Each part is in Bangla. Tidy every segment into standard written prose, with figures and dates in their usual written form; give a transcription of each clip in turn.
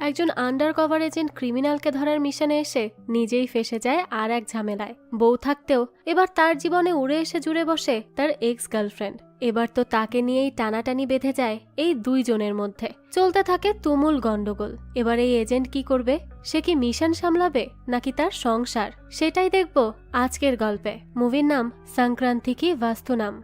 একজন আন্ডার কভার এজেন্ট ক্রিমিনালকে ধরার মিশনে এসে নিজেই ফেসে যায় আর এক ঝামেলায়। বউ থাকতেও এবার তার জীবনে উড়ে এসে জুড়ে বসে তার এক্স গার্লফ্রেন্ড। এবার তো তাকে নিয়েই টানাটানি বেঁধে যায় এই দুইজনের মধ্যে। চলতে থাকে তুমুল গন্ডগোল। এবার এই এজেন্ট কি করবে? সে কি মিশন সামলাবে নাকি তার সংসার? সেটাই দেখব আজকের গল্পে। মুভির নাম সংক্রান্তি কি বাস্তুনাম।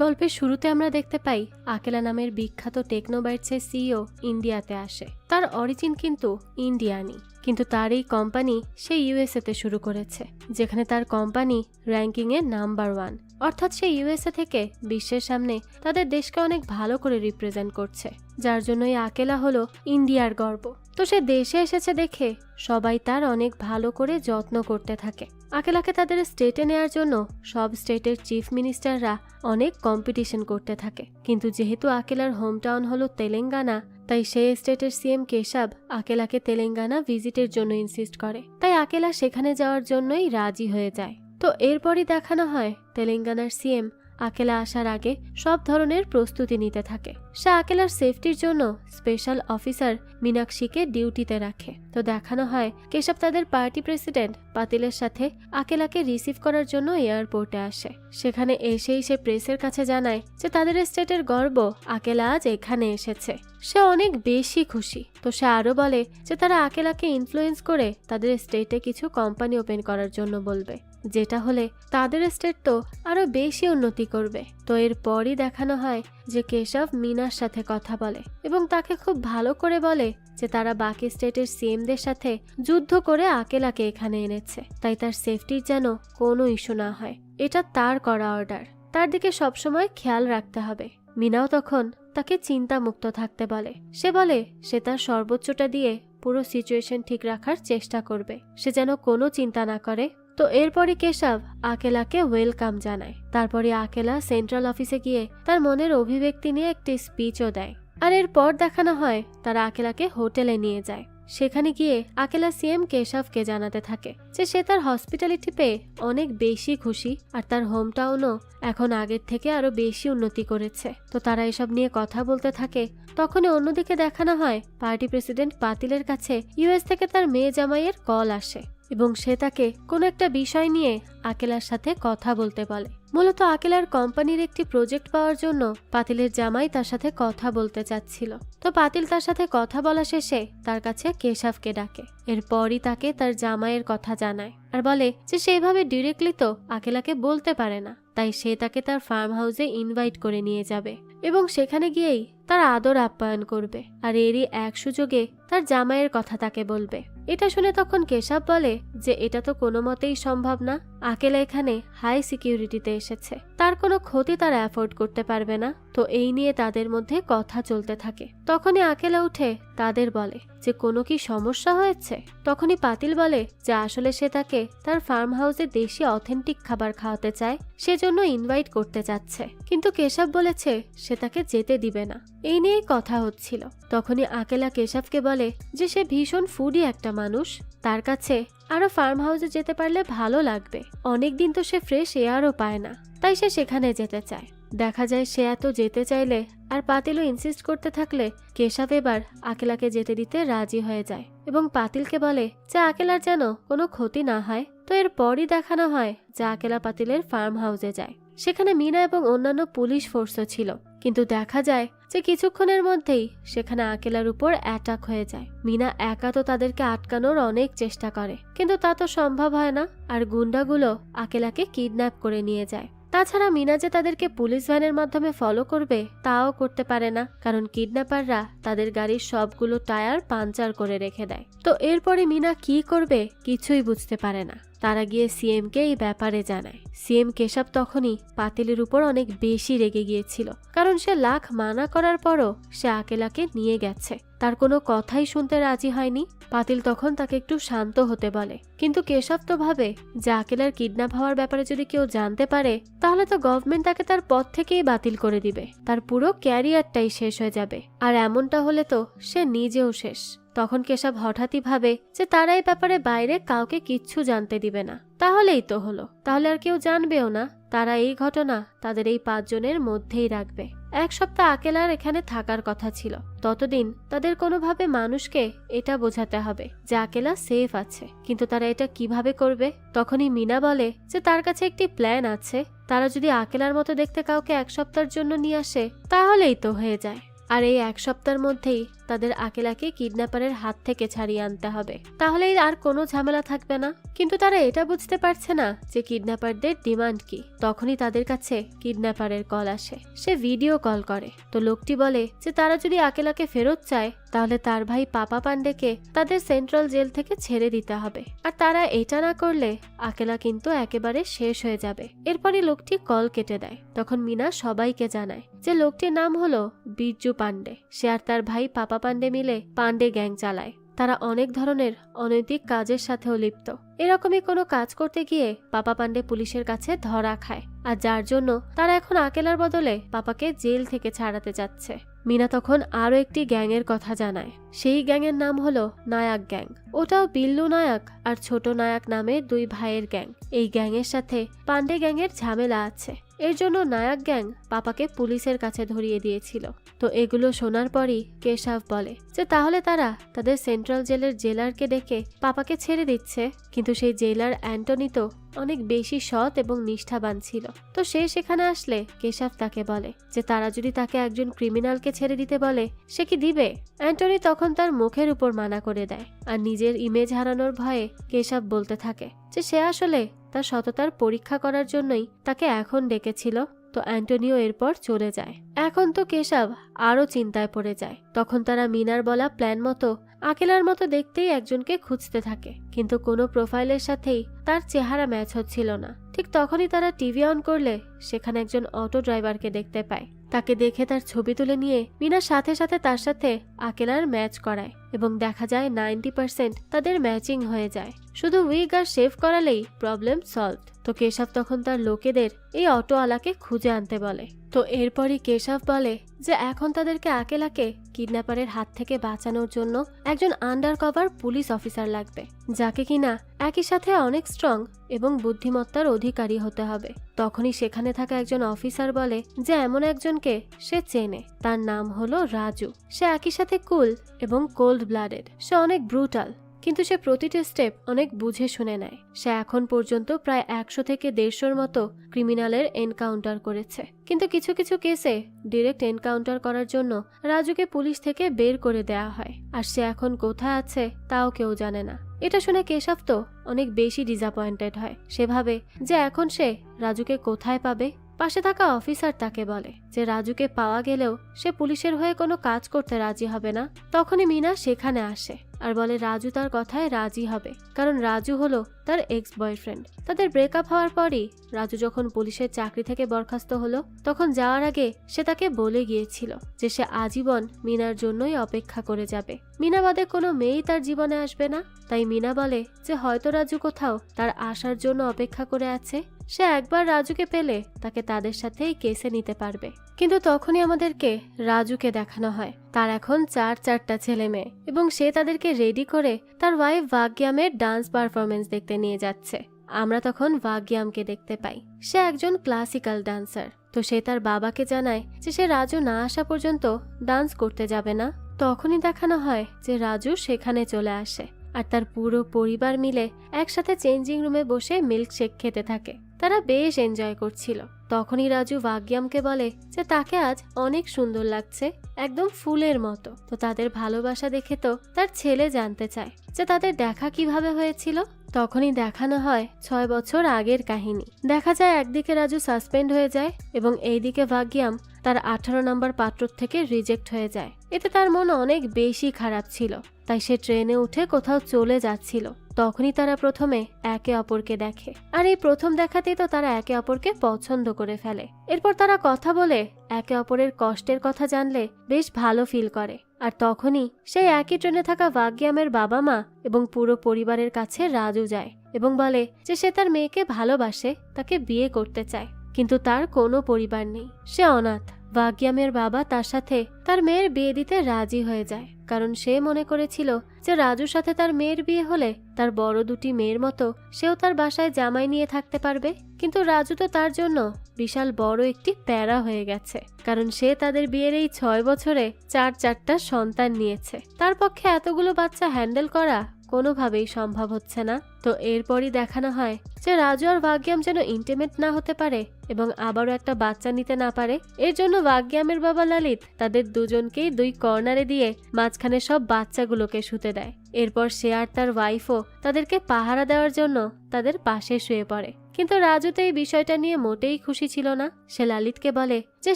গল্পের শুরুতে আমরা দেখতে পাই আকেলা নামের বিখ্যাত টেকনোবাইটসের সিইও ইন্ডিয়াতে আসে। তার অরিজিন কিন্তু ইন্ডিয়ানি, কিন্তু তার এই কোম্পানি সে ইউএসএতে শুরু করেছে, যেখানে তার কোম্পানি র্যাঙ্কিংয়ে নাম্বার 1। অর্থাৎ সে ইউএসএ থেকে বিশ্বের সামনে তাদের দেশকে অনেক ভালো করে রিপ্রেজেন্ট করছে, যার জন্যই আকেলা হলো ইন্ডিয়ার গর্ব। তো সে দেশে এসেছে দেখে সবাই তার অনেক ভালো করে যত্ন করতে থাকে। আকেলাকে তাদের স্টেটে নেয়ার জন্য সব স্টেটের চিফ মিনিস্টাররা অনেক কম্পিটিশন করতে থাকে। কিন্তু যেহেতু আকেলার হোম টাউন হলো তেলেঙ্গানা, তাই সেই স্টেটের সিএম কেশব আকেলাকে তেলেঙ্গানা ভিজিটের জন্য ইনসিস্ট করে। তাই আকেলা সেখানে যাওয়ার জন্যই রাজি হয়ে যায়। তো এরপরই দেখানো হয় তেলেঙ্গানার সিএম আকেলা আসার আগে সব ধরনের প্রস্তুতি নিতে থাকে। সে আকেলার সেফটির জন্য স্পেশাল অফিসার মীনাক্ষীকে ডিউটিতে রাখে। তো দেখানো হয় কেশব তাদের পার্টি প্রেসিডেন্ট পাতিলের সাথে আকেলাকে রিসিভ করার জন্য এয়ারপোর্টে আসে। সেখানে এসেই সে প্রেসের কাছে জানায় যে তাদের স্টেটের গর্ব আকেলা আজ এখানে এসেছে। সে অনেক বেশি খুশি। তো সে আরো বলে যে তারা আকেলাকে ইনফ্লুয়েন্স করে তাদের স্টেটে কিছু কোম্পানি ওপেন করার জন্য বলবে, যেটা হলে তাদের স্টেট তো আরো বেশি উন্নতি করবে। তো এরপরই দেখানো হয় যে কেশব মিনার সাথে কথা বলে এবং তাকে খুব ভালো করে বলে যে তারা বাকি স্টেটের সিএমদের সাথে যুদ্ধ করে আকেলাকে এখানে এনেছে, তাই তার সেফটির যেন কোনো ইস্যু না হয়। এটা তার করা অর্ডার, তার দিকে সবসময় খেয়াল রাখতে হবে। মিনাও তখন তাকে চিন্তামুক্ত থাকতে বলে। সে বলে সে তার সর্বোচ্চটা দিয়ে পুরো সিচুয়েশন ঠিক রাখার চেষ্টা করবে, সে যেন কোনো চিন্তা না করে। তো এরপরই কেশব আকেলাকে ওয়েলকাম জানায়। তারপরে আকেলা সেন্ট্রাল অফিসে গিয়ে তার মনের অভিব্যক্তি নিয়ে একটি স্পিচও দেয়। আর এরপর দেখানো হয় তারা আকেলাকে হোটেলে নিয়ে যায়। সেখানে গিয়ে আকেলা সিএম কেশবকে জানাতে থাকে যে সে তার হসপিটালিটি পেয়ে অনেক বেশি খুশি, আর তার হোম টাউনও এখন আগের থেকে আরো বেশি উন্নতি করেছে। তো তারা এসব নিয়ে কথা বলতে থাকে। তখনই অন্যদিকে দেখানো হয় পার্টি প্রেসিডেন্ট পাতিলের কাছে ইউএস থেকে তার মেয়ে জামাইয়ের কল আসে এবং সে তাকে কোনো একটা বিষয় নিয়ে আকেলার সাথে কথা বলতে বলে। মূলত আকেলার কোম্পানির একটি প্রজেক্ট পাওয়ার জন্য পাতিলের জামাই তার সাথে কথা বলতে চাচ্ছিল। তো পাতিল তার সাথে কথা বলা শেষে তার কাছে কেশবকে ডাকে। এরপরই তাকে তার জামাইয়ের কথা জানায় আর বলে যে সেইভাবে ডিরেক্টলি তো আকেলাকে বলতে পারে না, তাই সে তাকে তার ফার্ম হাউসে ইনভাইট করে নিয়ে যাবে এবং সেখানে গিয়েই তার আদর আপ্যায়ন করবে। আর এরই এক সুযোগে তার জামাইয়ের কথা তাকে বলবে। এটা শুনে তখন কেশব বলে যে এটা তো কোনো মতেই সম্ভব না। আকেলা এখানে হাই সিকিউরিটিতে এসেছে, তার কোনো ক্ষতি তারা অ্যাফোর্ড করতে পারবে না। তো এই নিয়ে তাদের মধ্যে কথা চলতে থাকে। তখনই আকেলা উঠে তাদের বলে যে কোনো কি সমস্যা হয়েছে। তখনই পাতিল বলে যে আসলে সে তাকে তার ফার্ম হাউসে দেশি অথেন্টিক খাবার খাওয়াতে চায়, সেজন্য ইনভাইট করতে চাচ্ছে। কিন্তু কেশব বলেছে সে তাকে যেতে দিবে না। এই নিয়েই কথা হচ্ছিল। তখনই আকেলা কেশবকে বলে যে সে ভীষণ ফুডি একটা মানুষ, তার কাছে আরো ফার্ম হাউসে যেতে পারলে ভালো লাগবে। অনেকদিন তো সে ফ্রেশ এয়ারও পায় না, তাই সে সেখানে যেতে চায়। দেখা যায় সে এত যেতে চাইলে আর পাতিলও ইনসিস্ট করতে থাকলে কেশব এবার আকেলাকে যেতে দিতে রাজি হয়ে যায় এবং পাতিলকে বলে যে আকেলার যেন কোনো ক্ষতি না হয়। তো এরপরই দেখানো হয় যে আকেলা পাতিলের ফার্ম হাউসে যায়। সেখানে মিনা এবং অন্যান্য পুলিশ ফোর্সও ছিল, কিন্তু দেখা যায় যে কিছুক্ষণের মধ্যেই সেখানে আকেলার উপর অ্যাটাক হয়ে যায়। মিনা একা তো তাদেরকে আটকানোর অনেক চেষ্টা করে, কিন্তু তা তো সম্ভব হয় না। আর গুন্ডাগুলো আকেলাকে কিডন্যাপ করে নিয়ে যায়। তাছাড়া মিনা যে তাদেরকে পুলিশ ভ্যানের মাধ্যমে ফলো করবে তাও করতে পারে না, কারণ কিডন্যাপাররা তাদের গাড়ির সবগুলো টায়ার পাঞ্চার করে রেখে দেয়। তো এরপরে মিনা কি করবে কিছুই বুঝতে পারে না। তারা গিয়ে সিএম কে এই ব্যাপারে জানায়। সিএম কেশব তখনই পাতিলের উপর অনেক বেশি রেগে গিয়েছিল, কারণ সে লাখ মানা করার পরও সে আকেলাকে নিয়ে গেছে, তার কোনো কথাই শুনতে রাজি হয়নি। পাতিল তখন তাকে একটু শান্ত হতে বলে, কিন্তু কেশব তো ভাবে যে আকেলার কিডন্যাপ হওয়ার ব্যাপারে যদি কেউ জানতে পারে তাহলে তো গভর্নমেন্ট তাকে তার পদ থেকেই বাতিল করে দিবে, তার পুরো ক্যারিয়ারটাই শেষ হয়ে যাবে। আর এমনটা হলে তো সে নিজেও শেষ। তখন কেশব হঠাৎই ভাবে যে তারা এই ব্যাপারে বাইরে কাউকে কিচ্ছু জানতে দিবে না। তাহলেই তো হলো, তাহলে আর কেউ জানবেও না। তারা এই ঘটনা তাদের এই 5 জনের মধ্যেই রাখবে। 1 সপ্তাহ আকেলার এখানে থাকার কথা ছিল। ততদিন তাদের কোনোভাবে মানুষকে এটা বোঝাতে হবে যে আকেলা সেফ আছে। কিন্তু তারা এটা কিভাবে করবে? তখনই মিনা বলে যে তার কাছে একটি প্ল্যান আছে। তারা যদি আকেলার মতো দেখতে কাউকে 1 সপ্তাহের জন্য নিয়ে আসে তাহলেই তো হয়ে যায়। আর এই 1 সপ্তাহের মধ্যেই তাদের আকেলাকে কিডন্যাপারের হাত থেকে ছাড়িয়ে আনতে হবে, তাহলেই আর কোনো ঝামেলা থাকবে না। কিন্তু তারা এটা বুঝতে পারছে না যে কিডন্যাপারদের ডিমান্ড কি। তখনই তাদের কাছে কিডন্যাপারের কল আসে। সে ভিডিও কল করে। তো লোকটি বলে যে তারা যদি আকেলাকে ফেরত চায় তাহলে তার ভাই পাপা পান্ডেকে তাদের সেন্ট্রাল জেল থেকে ছেড়ে দিতে হবে। আর তারা এটা না করলে আকেলা কিন্তু একেবারে শেষ হয়ে যাবে। এরপরই লোকটি কল কেটে দেয়। তখন মিনা সবাইকে জানায় যে লোকটির নাম হলো বিরজু পান্ডে। সে আর তার ভাই পাপা পান্ডে মিলে পান্ডে গ্যাং চালায়। তারা অনেক ধরনের অনৈতিক কাজের সাথেও লিপ্ত। এরকমই কোনো কাজ করতে গিয়ে পাপা পান্ডে পুলিশের কাছে ধরা খায়, আর যার জন্য তারা এখন আকেলার বদলে পাপাকে জেল থেকে ছাড়াতে যাচ্ছে। মিনা তখন আরো একটি গ্যাংয়ের কথা জানায়। সেই গ্যাংয়ের নাম হলো নায়ক গ্যাং। ওটাও বিল্লু নায়ক আর ছোট নায়ক নামে 2 ভাইয়ের গ্যাং। এই গ্যাংয়ের সাথে পান্ডে গ্যাংয়ের ঝামেলা আছে। এর জন্য নায়ক গ্যাং পাপাকে পুলিশের কাছে ধরিয়ে দিয়েছিল। তো এগুলো শোনার পরই কেশব বলে যে তাহলে তারা তাদের সেন্ট্রাল জেলের জেলারকে ডেকে পাপাকে ছেড়ে দিচ্ছে। কিন্তু সেই জেলার অ্যান্টনি তো অনেক বেশি সৎ এবং নিষ্ঠাবান ছিল। তো সে সেখানে আসলে কেশব তাকে বলে যে তারা যদি তাকে একজন ক্রিমিনালকে ছেড়ে দিতে বলে সে কি দিবে? অ্যান্টনি তখন তার মুখের উপর মানা করে দেয়। আর নিজের ইমেজ হারানোর ভয়ে কেশব বলতে থাকে যে সে আসলে তার সততার পরীক্ষা করার জন্যই তাকে এখন ডেকেছিল। তো অ্যান্টনিও এরপর চলে যায়। এখন তো কেশব আরো চিন্তায় পড়ে যায়। তখন তারা মিনার বলা প্ল্যান মতো আকেলার মতো দেখতেই একজনকে খুঁজতে থাকে, কিন্তু কোনো প্রোফাইলের সাথেই তার চেহারা ম্যাচ হচ্ছিল না। ঠিক তখনই তারা টিভি অন করলে সেখানে একজন অটো ড্রাইভারকে দেখতে পায়। তাকে দেখে তার ছবি তুলে নিয়ে মিনা সাথে সাথে তার সাথে আকেলার ম্যাচ করায় এবং দেখা যায় 90% তাদের ম্যাচিং হয়ে যায়। শুধু উইগ আর শেভ করালেই প্রবলেম সলভ। তো কেশব তখন তার লোকেদের এই অটোওয়ালাকে খুঁজে আনতে বলে। তো এরপরই কেশব বলে যে এখন তাদেরকে আকেলাকে কিডন্যাপারের হাত থেকে বাঁচানোর জন্য একজন আন্ডার কভার পুলিশ অফিসার লাগবে, যাকে কিনা একই সাথে অনেক স্ট্রং এবং বুদ্ধিমত্তার অধিকারী হতে হবে। তখনই সেখানে থাকা একজন অফিসার বলে যে এমন একজনকে সে চেনে, তার নাম হলো রাজু। সে একই সাথে কুল এবং কোল্ড ব্লাডেড। সে অনেক ব্রুটাল, কিন্তু সে প্রতিটি স্টেপ অনেক বুঝে শুনে নেয়। সে এখন পর্যন্ত প্রায় 100 থেকে 150-র মতো ক্রিমিনালের এনকাউন্টার করেছে, কিন্তু কিছু কিছু কেসে ডিরেক্ট এনকাউন্টার করার জন্য রাজুকে পুলিশ থেকে বের করে দেয়া হয়। আর সে এখন কোথায় আছে তাও কেউ জানে না। এটা শুনে কেশব তো অনেক বেশি ডিসঅ্যাপয়েন্টেড হয়। সে ভাবে যে এখন সে রাজুকে কোথায় পাবে। পাশে থাকা অফিসার তাকে বলে যে রাজুকে পাওয়া গেলেও সে পুলিশের হয়ে কোনো কাজ করতে রাজি হবে না। তখনই মিনা সেখানে আসে আর বলে রাজু তার কথায় রাজি হবে, কারণ রাজু হলো তার এক্স বয়ফ্রেন্ড। তাদের ব্রেকআপ হওয়ার পরই রাজু যখন পুলিশের চাকরি থেকে বরখাস্ত হলো তখন যাওয়ার আগে সে তাকে বলে গিয়েছিল যে সে আজীবন মিনার জন্যই অপেক্ষা করে যাবে। মিনা বাদে কোনো মেয়েই তার জীবনে আসবে না। তাই মিনা বলে যে হয়তো রাজু কোথাও তার আসার জন্য অপেক্ষা করে আছে। সে একবার রাজুকে পেলে তাকে তাদের সাথেই কেসে নিতে পারবে। কিন্তু তখনই আমাদেরকে রাজুকে দেখানো হয় তার এখন 4টা ছেলে মেয়ে এবং সে তাদেরকে রেডি করে তার ওয়াইফ ভাগ্যামের ডান্স পারফরমেন্স দেখতে নিয়ে যাচ্ছে। আমরা তখন ভাগ্যামকে দেখতে পাই। সে একজন ক্লাসিক্যাল ডান্সার। তো সে তার বাবাকে জানায় যে সে রাজু না আসা পর্যন্ত ডান্স করতে যাবে না। তখনই দেখানো হয় যে রাজু সেখানে চলে আসে আর তার পুরো পরিবার মিলে একসাথে চেঞ্জিং রুমে বসে মিল্কশেক খেতে থাকে। তারা বেশ এনজয় করছিল। তখনই রাজু ভাগ্যামকে বলে যে তাকে আজ অনেক সুন্দর লাগছে, একদম ফুলের মতো। তো তাদের ভালোবাসা দেখে তো তার ছেলে জানতে চায় যে তাদের দেখা কিভাবে হয়েছিল। তখনই দেখানো হয় 6 বছর আগের কাহিনী। দেখা যায় একদিকে রাজু সাসপেন্ড হয়ে যায় এবং এইদিকে ভাগ্যাম তার 18 নম্বর পাত্র থেকে রিজেক্ট হয়ে যায়। এতে তার মন অনেক বেশি খারাপ ছিল। তাই সে ট্রেনে উঠে কোথাও চলে যাচ্ছিল। তখনই তারা প্রথমে একে অপরকে দেখে আর এই প্রথম দেখাতেই তো তারা একে অপরকে পছন্দ করে ফেলে। এরপর তারা কথা বলে একে অপরের কষ্টের কথা জানলে বেশ ভালো ফিল করে। আর তখনই সেই একই ট্রেনে থাকা ভাগ্যামের বাবা মা এবং পুরো পরিবারের কাছে রাজু যায় এবং বলে যে সে তার মেয়েকে ভালোবাসে, তাকে বিয়ে করতে চায়, কিন্তু তার কোনো পরিবার নেই, সে অনাথ। ভাগ্যামের বাবা তার সাথে তার মেয়ের বিয়ে দিতে রাজি হয়ে যায়, কারণ সে মনে করেছিল যে রাজুর সাথে তার মেয়ের বিয়ে হলে তার বড় দুটি মেয়ের মতো সেও তার বাসায় জামাই নিয়ে থাকতে পারবে। কিন্তু রাজু তো তার জন্য বিশাল বড় একটি প্যারা হয়ে গেছে, কারণ সে তাদের বিয়ের এই 6 বছরে 4টা সন্তান নিয়েছে। তার পক্ষে এতগুলো বাচ্চা হ্যান্ডেল করা কোনোভাবেই সম্ভব হচ্ছে না। তো এরপরই দেখানো হয় যে রাজু আর ভাগ্যাম যেন ইন্টিমেট না হতে পারে এবং আবারও একটা বাচ্চা নিতে না পারে। এর জন্য ভাগ্যামের বাবা ললিত তাদের দুজনকেই 2 কর্নারে দিয়ে মাঝখানে সব বাচ্চাগুলোকে শুতে দেয়। এরপর সে আর তার ওয়াইফও তাদেরকে পাহারা দেওয়ার জন্য তাদের পাশে শুয়ে পড়ে। কিন্তু রাজু তো এই বিষয়টা নিয়ে মোটেই খুশি ছিল না। সে ললিতকে বলে যে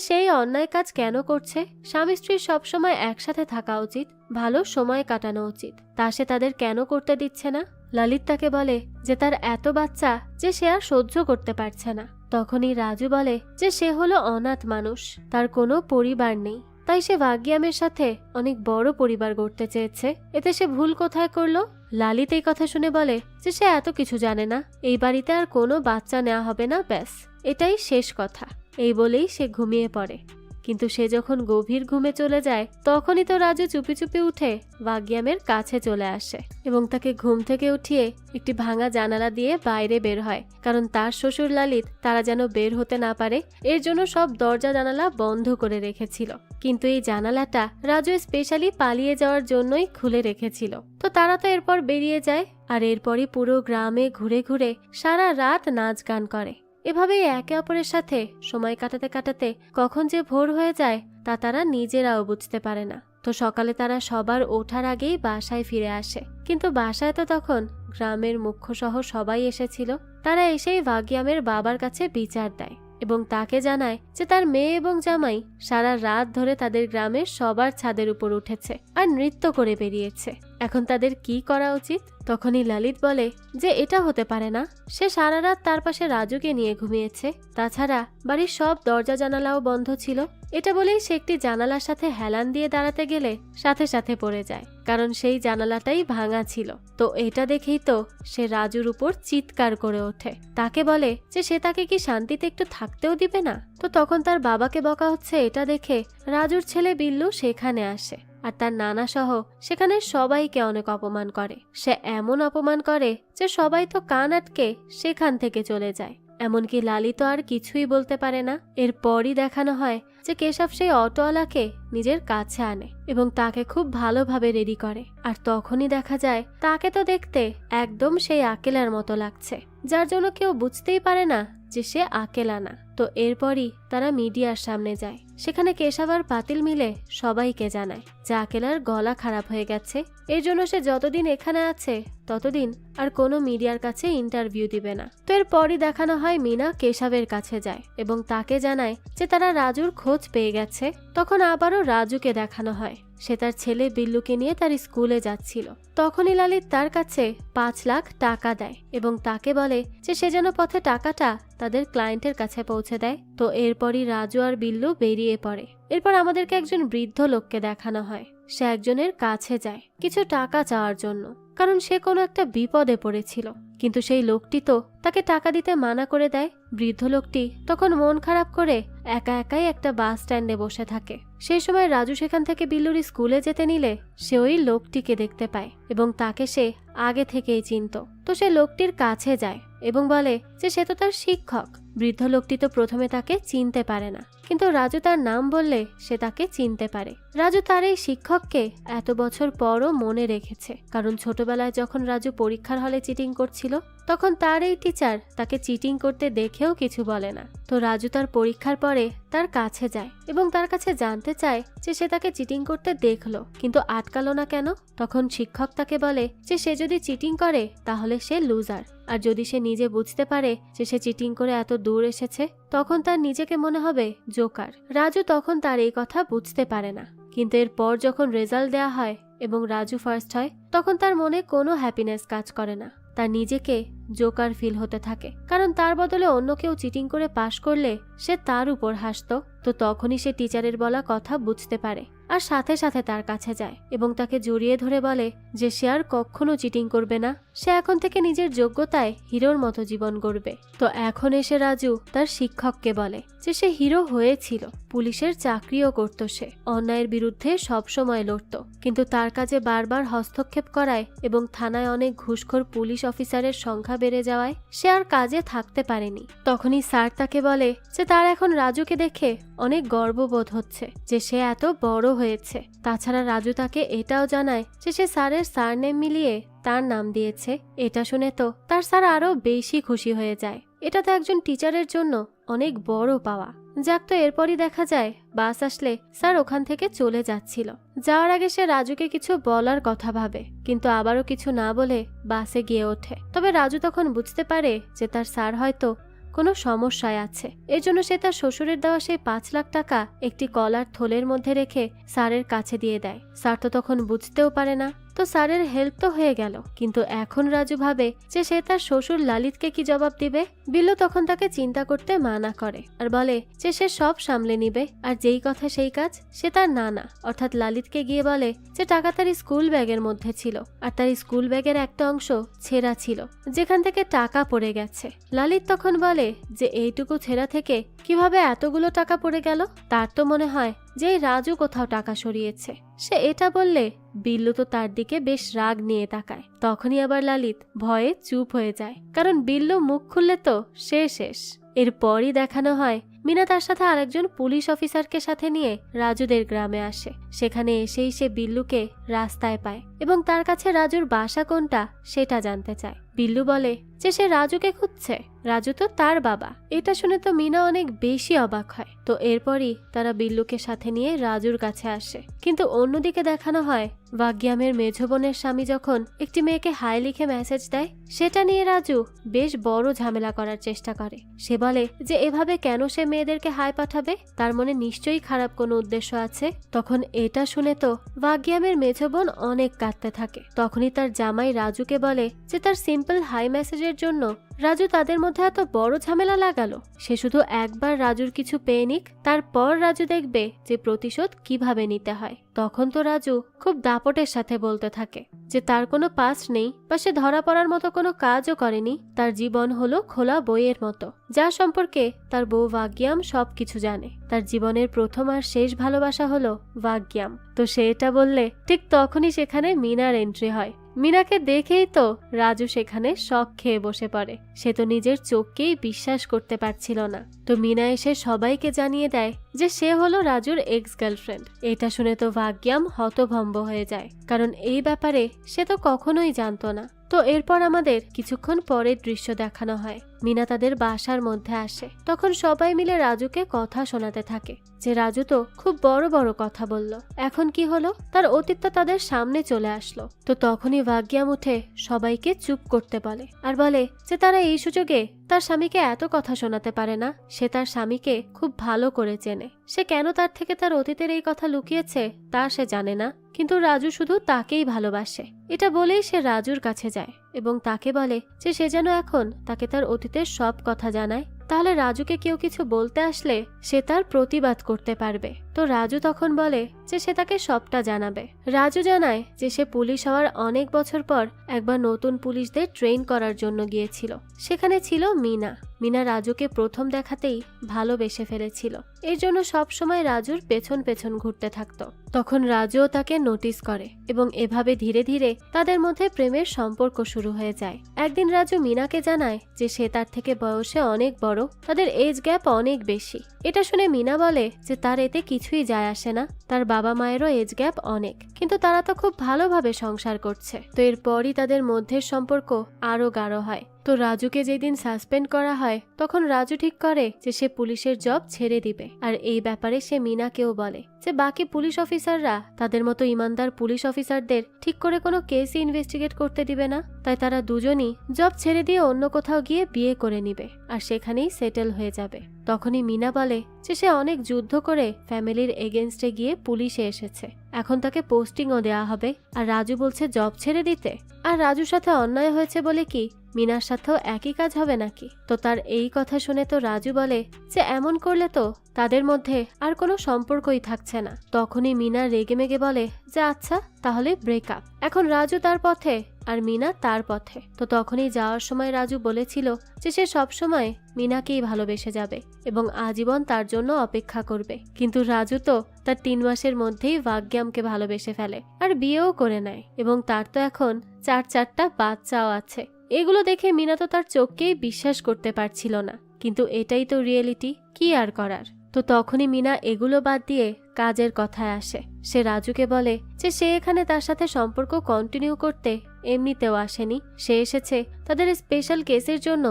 সেই অন্যায় কাজ কেন করছে, স্বামী স্ত্রীর সবসময় একসাথে থাকা উচিত, ভালো সময় কাটানো উচিত, তা সে তাদের কেন করতে দিচ্ছে না। ললিত তাকে বলে যে তার এত বাচ্চা যে সে আর সহ্য করতে পারছে না। তখনই রাজু বলে যে সে হলো অনাথ মানুষ, তার কোনো পরিবার নেই, তাই সে ভাগ্যামের সাথে অনেক বড় পরিবার গড়তে চেয়েছে। এতে সে ভুল কোথায় করলো? ললিত এই কথা শুনে বলে যে সে এত কিছু জানে না, এই বাড়িতে আর কোনো বাচ্চা নেওয়া হবে না, ব্যাস এটাই শেষ কথা। এই বলেই সে ঘুমিয়ে পড়ে। কিন্তু সে যখন গভীর ঘুমে চলে যায় তখনই তো রাজু চুপি চুপি উঠে ভাগ্যামের কাছে চলে আসে এবং তাকে ঘুম থেকে উঠিয়ে একটি ভাঙা জানালা দিয়ে বাইরে বের হয়, কারণ তার শ্বশুর ললিত তারা যেন বের হতে না পারে এর জন্য সব দরজা জানালা বন্ধ করে রেখেছিল। কিন্তু এই জানালাটা রাজু স্পেশালি পালিয়ে যাওয়ার জন্যই খুলে রেখেছিল। তো তারা তো এরপর বেরিয়ে যায় আর এরপরই পুরো গ্রামে ঘুরে ঘুরে সারা রাত নাচ গান করে। এভাবেই একে অপরের সাথে সময় কাটাতে কাটাতে কখন যে ভোর হয়ে যায় তা তারা নিজেরাও বুঝতে পারে না। তো সকালে তারা সবার ওঠার আগেই বাসায় ফিরে আসে। কিন্তু বাসায় তো তখন গ্রামের মুখ্য সহ সবাই এসেছিল। তারা এসেই ভাগ্যামের বাবার কাছে বিচার দেয় এবং তাকে জানায় যে তার মেয়ে এবং জামাই সারা রাত ধরে তাদের গ্রামের সবার ছাদের উপর উঠেছে আর নৃত্য করে বেরিয়েছে। এখন তাদের কি করা উচিত? তখনই ললিত বলে যে এটা হতে পারে না, সে সারা রাত তার পাশে রাজুকে নিয়ে ঘুমিয়েছে, তাছাড়া বাড়ির সব দরজা জানালাও বন্ধ ছিল। এটা বলেই সে একটি জানালার সাথে হেলান দিয়ে দাঁড়াতে গেলে সাথে সাথে পড়ে যায়, কারণ সেই জানালাটাই ভাঙা ছিল। তো এটা দেখেই তো সে রাজুর উপর চিৎকার করে ওঠে, তাকে বলে যে সে তাকে কি শান্তিতে একটু থাকতেও দিবে না। তো তখন তার বাবাকে বকা হচ্ছে এটা দেখে রাজুর ছেলে বিল্লু সেখানে আসে আর তার নানা সহ সেখানে সবাইকে অনেক অপমান করে। সে এমন অপমান করে যে সবাই তো কান আটকে সেখান থেকে চলে যায়, এমনকি লালিত আর কিছুই বলতে পারে না। এরপরই দেখানো হয় যে কেশব সেই অটোওয়ালাকে নিজের কাছে আনে এবং তাকে খুব ভালোভাবে রেডি করে। আর তখনই দেখা যায় তাকে তো দেখতে একদম সেই আকেলার মতো লাগছে, যার জন্য কেউ বুঝতেই পারে না যে সে আকেলা না। তো এরপরই তারা মিডিয়ার সামনে যায়। সেখানে কেশব আর পাতিল মিলে সবাইকে জানায় যে আকেলার গলা খারাপ হয়ে গেছে, এর জন্য সে যতদিন এখানে আছে ততদিন আর কোনো মিডিয়ার কাছে ইন্টারভিউ দিবে না। তো এরপরই দেখানো হয় মিনা কেশবের কাছে যায় এবং তাকে জানায় যে তারা রাজুর খোঁজ পেয়ে গেছে। তখন আবারও রাজুকে দেখানো হয় সে তার ছেলে বিল্লুকে নিয়ে তার স্কুলে যাচ্ছিল। তখনই ললিত তার কাছে 5 লাখ টাকা দেয় এবং তাকে বলে যে সে যেন পথে টাকাটা তাদের ক্লায়েন্টের কাছে পৌঁছে দেয়। তো এরপরই রাজু আর বিল্লু বেরিয়ে পড়ে। এরপর আমাদেরকে একজন বৃদ্ধ লোককে দেখানো হয়। সে একজনের কাছে যায় কিছু টাকা চাওয়ার জন্য, কারণ সে কোনো একটা বিপদে পড়েছিল। কিন্তু সেই লোকটি তো তাকে টাকা দিতে মানা করে দেয়। বৃদ্ধ লোকটি তখন মন খারাপ করে একা একাই একটা বাস স্ট্যান্ডে বসে থাকে। সেই সময় রাজু সেখান থেকে বিল্লুর স্কুলে যেতে নিলে সে ওই লোকটিকে দেখতে পায় এবং তাকে সে আগে থেকেই চিনত। তো সে লোকটির কাছে যায় এবং বলে যে সে তো তার শিক্ষক। বৃদ্ধ লোকটি তো প্রথমে তাকে চিনতে পারে না, কিন্তু রাজু তার নাম বললে সে তাকে চিনতে পারে। রাজু তার এই শিক্ষককে এত বছর পরও মনে রেখেছে, কারণ ছোটবেলায় যখন রাজু পরীক্ষার হলে চিটিং করছিল তখন তার এই টিচার তাকে চিটিং করতে দেখেও কিছু বলে না। তো রাজু তার পরীক্ষার পরে তার কাছে যায় এবং তার কাছে জানতে চায় যে সে তাকে চিটিং করতে দেখলো কিন্তু আটকালো না কেন। তখন শিক্ষক তাকে বলে যে সে যদি চিটিং করে তাহলে সে লুজার, আর যদি সে নিজে বুঝতে পারে যে সে চিটিং করে এত দূর এসেছে তখন তার নিজেকে মনে হবে জোকার। রাজু তখন তার এই কথা বুঝতে পারে না, কিন্তু এরপর যখন রেজাল্ট দেয়া হয় এবং রাজু ফার্স্ট হয় তখন তার মনে কোনো হ্যাপিনেস কাজ করে না। তার নিজেকে জোকার ফিল হতে থাকে, কারণ তার বদলে অন্য কেউ চিটিং করে পাশ করলে সে তার উপর হাসতো। তো তো তখনই সে টিচারের বলা কথা বুঝতে পারে আর সাথে সাথে তার কাছে যায় এবং তাকে জড়িয়ে ধরে বলে যে সে আর কখনো চিটিং করবে না, সে এখন থেকে নিজের যোগ্যতায় হিরোর মতো জীবন গড়বে। তো এখন এসে রাজু তার শিক্ষককে বলে যে সে হিরো হয়েছিল, পুলিশের চাকরিও করত, সে অন্যায়ের বিরুদ্ধে সবসময় লড়ত, কিন্তু তার কাজে বারবার হস্তক্ষেপ করায় এবং থানায় অনেক ঘুষখোর পুলিশ অফিসারের সংখ্যা বেড়ে যাওয়ায় সে আর কাজে থাকতে পারেনি। তখনই স্যার তাকে বলে যে তার এখন রাজুকে দেখে অনেক গর্ববোধ হচ্ছে যে সে এত বড় হয়েছে। তাছাড়া রাজু তাকে এটাও জানায় যে সে স্যারের সারনেম মিলিয়ে তার নাম দিয়েছে। এটা শুনে তো তার স্যার আরো বেশি খুশি হয়ে যায়। এটা তো একজন টিচারের জন্য অনেক বড় পাওয়া। যাক, তো এরপরই দেখা যায় বাস আসলে স্যার ওখান থেকে চলে যাচ্ছিল। যাওয়ার আগে সে রাজুকে কিছু বলার কথা ভাবে, কিন্তু আবারও কিছু না বলে বাসে গিয়ে ওঠে। তবে রাজু তখন বুঝতে পারে যে তার স্যার হয়তো কোনো সমস্যায় আছে। এর জন্য সে তার শ্বশুরের দেওয়া সেই 5 লাখ টাকা একটি কলার থলের মধ্যে রেখে স্যারের কাছে দিয়ে দেয়। স্যার তো তখন বুঝতেও পারে না, তো স্যারের হেল্প তো হয়ে গেল, কিন্তু এখন রাজু ভাবে যে সে তার শ্বশুর লালিতকে কি জবাব দিবে। বিল্লু তখন তাকে চিন্তা করতে মানা করে আর বলে যে সে সব সামলে নিবে, আর যেই কথা সেই কাজ। সে তার নানা অর্থাৎ লালিতকে গিয়ে বলে যে টাকা তার স্কুল ব্যাগের মধ্যে ছিল, আর তার স্কুল ব্যাগের একটা অংশ ছেঁড়া ছিল যেখান থেকে টাকা পড়ে গেছে। লালিত তখন বলে যে এইটুকু ছেঁড়া থেকে কিভাবে এতগুলো টাকা পড়ে গেল, তার তো মনে হয় যে এই রাজু কোথাও টাকা সরিয়েছে। সে এটা বললে বিল্লু তো তার দিকে বেশ রাগ নিয়ে তাকায়। তখনই আবার লালিত ভয়ে চুপ হয়ে যায়, কারণ বিল্লু মুখ খুললে তো সে শেষ। এরপরই দেখানো হয় মিনা তার সাথে আরেকজন পুলিশ অফিসারকে সাথে নিয়ে রাজুদের গ্রামে আসে। সেখানে এসেই সে বিল্লুকে রাস্তায় পায় এবং তার কাছে রাজুর বাসা কোনটা সেটা জানতে চায়। বিল্লু বলে যে সে রাজুকে খুঁজছে, রাজু তো তার বাবা। এটা শুনে তো মিনা অনেক বেশি অবাক হয়। তো এরপরই তারা বিল্লুকে সাথে নিয়ে রাজুর কাছে আসে, কিন্তু অন্যদিকে দেখানো হয় ভাগ্যামের মেঝো বোনের স্বামী যখন একটি মেয়েকে হাই লিখে মেসেজ দেয়, সেটা নিয়ে রাজু বেশ বড় ঝামেলা করার চেষ্টা করে। সে বলে যে এভাবে কেন সে মেয়েদেরকে হাই পাঠাবে, তার মনে নিশ্চয়ই খারাপ কোনো উদ্দেশ্য আছে। তখন এটা শুনে তো ভাগ্যামের মেঝো বোন অনেক কাঁদতে থাকে। তখনই তার জামাই রাজুকে বলে যে তার সিম্পল হাই মেসেজের জন্য রাজু তাদের মধ্যে এত বড় ঝামেলা লাগালো। সে শুধু একবার রাজুর কিছু পেয়ে নিক, তারপর রাজু দেখবে যে প্রতিশোধ কিভাবে নিতে হয়। তখন তো রাজু খুব দাপটের সাথে বলতে থাকে যে তার কোনো পাস্ট নেই বা সে ধরা পড়ার মতো কোনো কাজও করেনি। তার জীবন হলো খোলা বইয়ের মতো, যা সম্পর্কে তার বউ ভাগ্যাম সবকিছু জানে। তার জীবনের প্রথম আর শেষ ভালোবাসা হলো ভাগ্যাম। তো সে এটা বললে ঠিক তখনই সেখানে মিনার এন্ট্রি হয়। মিনাকে দেখেই তো রাজু সেখানে শক খেয়ে বসে পড়ে। সে তো নিজের চোখকেই বিশ্বাস করতে পারছিল না। তো মিনা এসে সবাইকে জানিয়ে দেয় যে সে হলো রাজুর এক্স গার্লফ্রেন্ড। এটা শুনে তো ভাগ্যাম হতভম্ব হয়ে যায়, কারণ এই ব্যাপারে সে তো কখনোই জানতো না। তো এরপর আমাদের কিছুক্ষণ পরের দৃশ্য দেখানো হয়। মিনা তাদের বাসার মধ্যে আসে। তখন সবাই মিলে রাজুকে কথা শোনাতে থাকে যে রাজু তো খুব বড় বড় কথা বলল, এখন কি হলো, তার অতীত তো তাদের সামনে চলে আসলো। তো তখনই ভাগ্যাম উঠে সবাইকে চুপ করতে বলে আর বলে যে তারা এই সুযোগে তার স্বামীকে এত কথা শোনাতে পারে না। সে তার স্বামীকে খুব ভালো করে চেনে। সে কেন তার থেকে তার অতীতের এই কথা লুকিয়েছে তা সে জানে না, কিন্তু রাজু শুধু তাকেই ভালোবাসে। এটা বলেই সে রাজুর কাছে যায় এবং তাকে বলে যে সে যেন এখন তাকে তার অতীতের সব কথা জানায়, তাহলে রাজুকে কেউ কিছু বলতে আসলে সে তার প্রতিবাদ করতে পারবে। তো রাজু তখন বলে যে সে তাকে সবটা জানাবে। রাজু জানায় যে সে পুলিশ হওয়ার অনেক বছর পর একবার নতুন পুলিশদের ট্রেন করার জন্য গিয়েছিল। সেখানে ছিল মিনা। মিনা রাজুকে প্রথম দেখাতেই ভালোবেসে ফেলেছিল, এর জন্য সবসময় রাজুর পেছন পেছন ঘুরতে থাকতো। তখন রাজুও তাকে নোটিস করে এবং এভাবে ধীরে ধীরে তাদের মধ্যে প্রেমের সম্পর্ক শুরু হয়ে যায়। একদিন রাজু মিনাকে জানায় যে সে তার থেকে বয়সে অনেক বড়, তাদের এজ গ্যাপ অনেক বেশি। এটা শুনে মিনা বলে যে তার এতে কিছুই যায় আসে না, তার বাবা মায়েরও এজ গ্যাপ অনেক, কিন্তু তারা তো খুব ভালোভাবে সংসার করছে। তো এরপরই তাদের মধ্যে সম্পর্ক আরো গাঢ় হয়। তো রাজুকে যেদিন সাসপেন্ড করা হয় তখন রাজু ঠিক করে যে সে পুলিশের জব ছেড়ে দিবে, আর এই ব্যাপারে সে মিনাকেও বলে যে বাকি পুলিশ অফিসাররা তাদের মতো ইমানদার পুলিশ অফিসারদের ঠিক করে কোনো কেসই ইনভেস্টিগেট করতে দিবে না, তাই তারা দুজনই জব ছেড়ে দিয়ে অন্য কোথাও গিয়ে বিয়ে করে নিবে আর সেখানেই সেটেল হয়ে যাবে। তখনই মিনা বলে যে সে অনেক যুদ্ধ করে ফ্যামিলির এগেনস্টে গিয়ে পুলিশে এসেছে, এখন তাকে পোস্টিংও দেওয়া হবে। আর রাজু বলছে জব ছেড়ে দিতে, আর রাজুর সাথে অন্যায় হয়েছে বলে কি মিনার সাথেও একই কাজ হবে নাকি? তো তার এই কথা শুনে তো রাজু বলে যে এমন করলে তো তাদের মধ্যে আর কোনো সম্পর্কই থাকছে না। তখনই মিনা রেগেমেগে বলে যে আচ্ছা তাহলে ব্রেকআপ। এখন রাজু তার পথে আর মিনা তার পথে। তো তখনই যাওয়ার সময় রাজু বলেছিল যে সে সবসময় মিনাকেই ভালোবেসে যাবে এবং আজীবন তার জন্য অপেক্ষা করবে। কিন্তু রাজু তো তার 3 মাসের মধ্যেই ভাগ্যামকে ভালোবেসে ফেলে আর বিয়েও করে নেয় এবং তার তো এখন 4টা বাচ্চাও আছে। এগুলো দেখে মিনা তো তার চোখকেই বিশ্বাস করতে পারছিল না। কিন্তু এটাই তো রিয়েলিটি, কি আর করার। তো তখনই মিনা এগুলো বাদ দিয়ে কাজের কথায় আসে। সে রাজুকে বলে যে সে এখানে তার সাথে সম্পর্ক কন্টিনিউ করতে এমনিতেও আসেনি, সে এসেছে তাদের স্পেশাল কেসের জন্য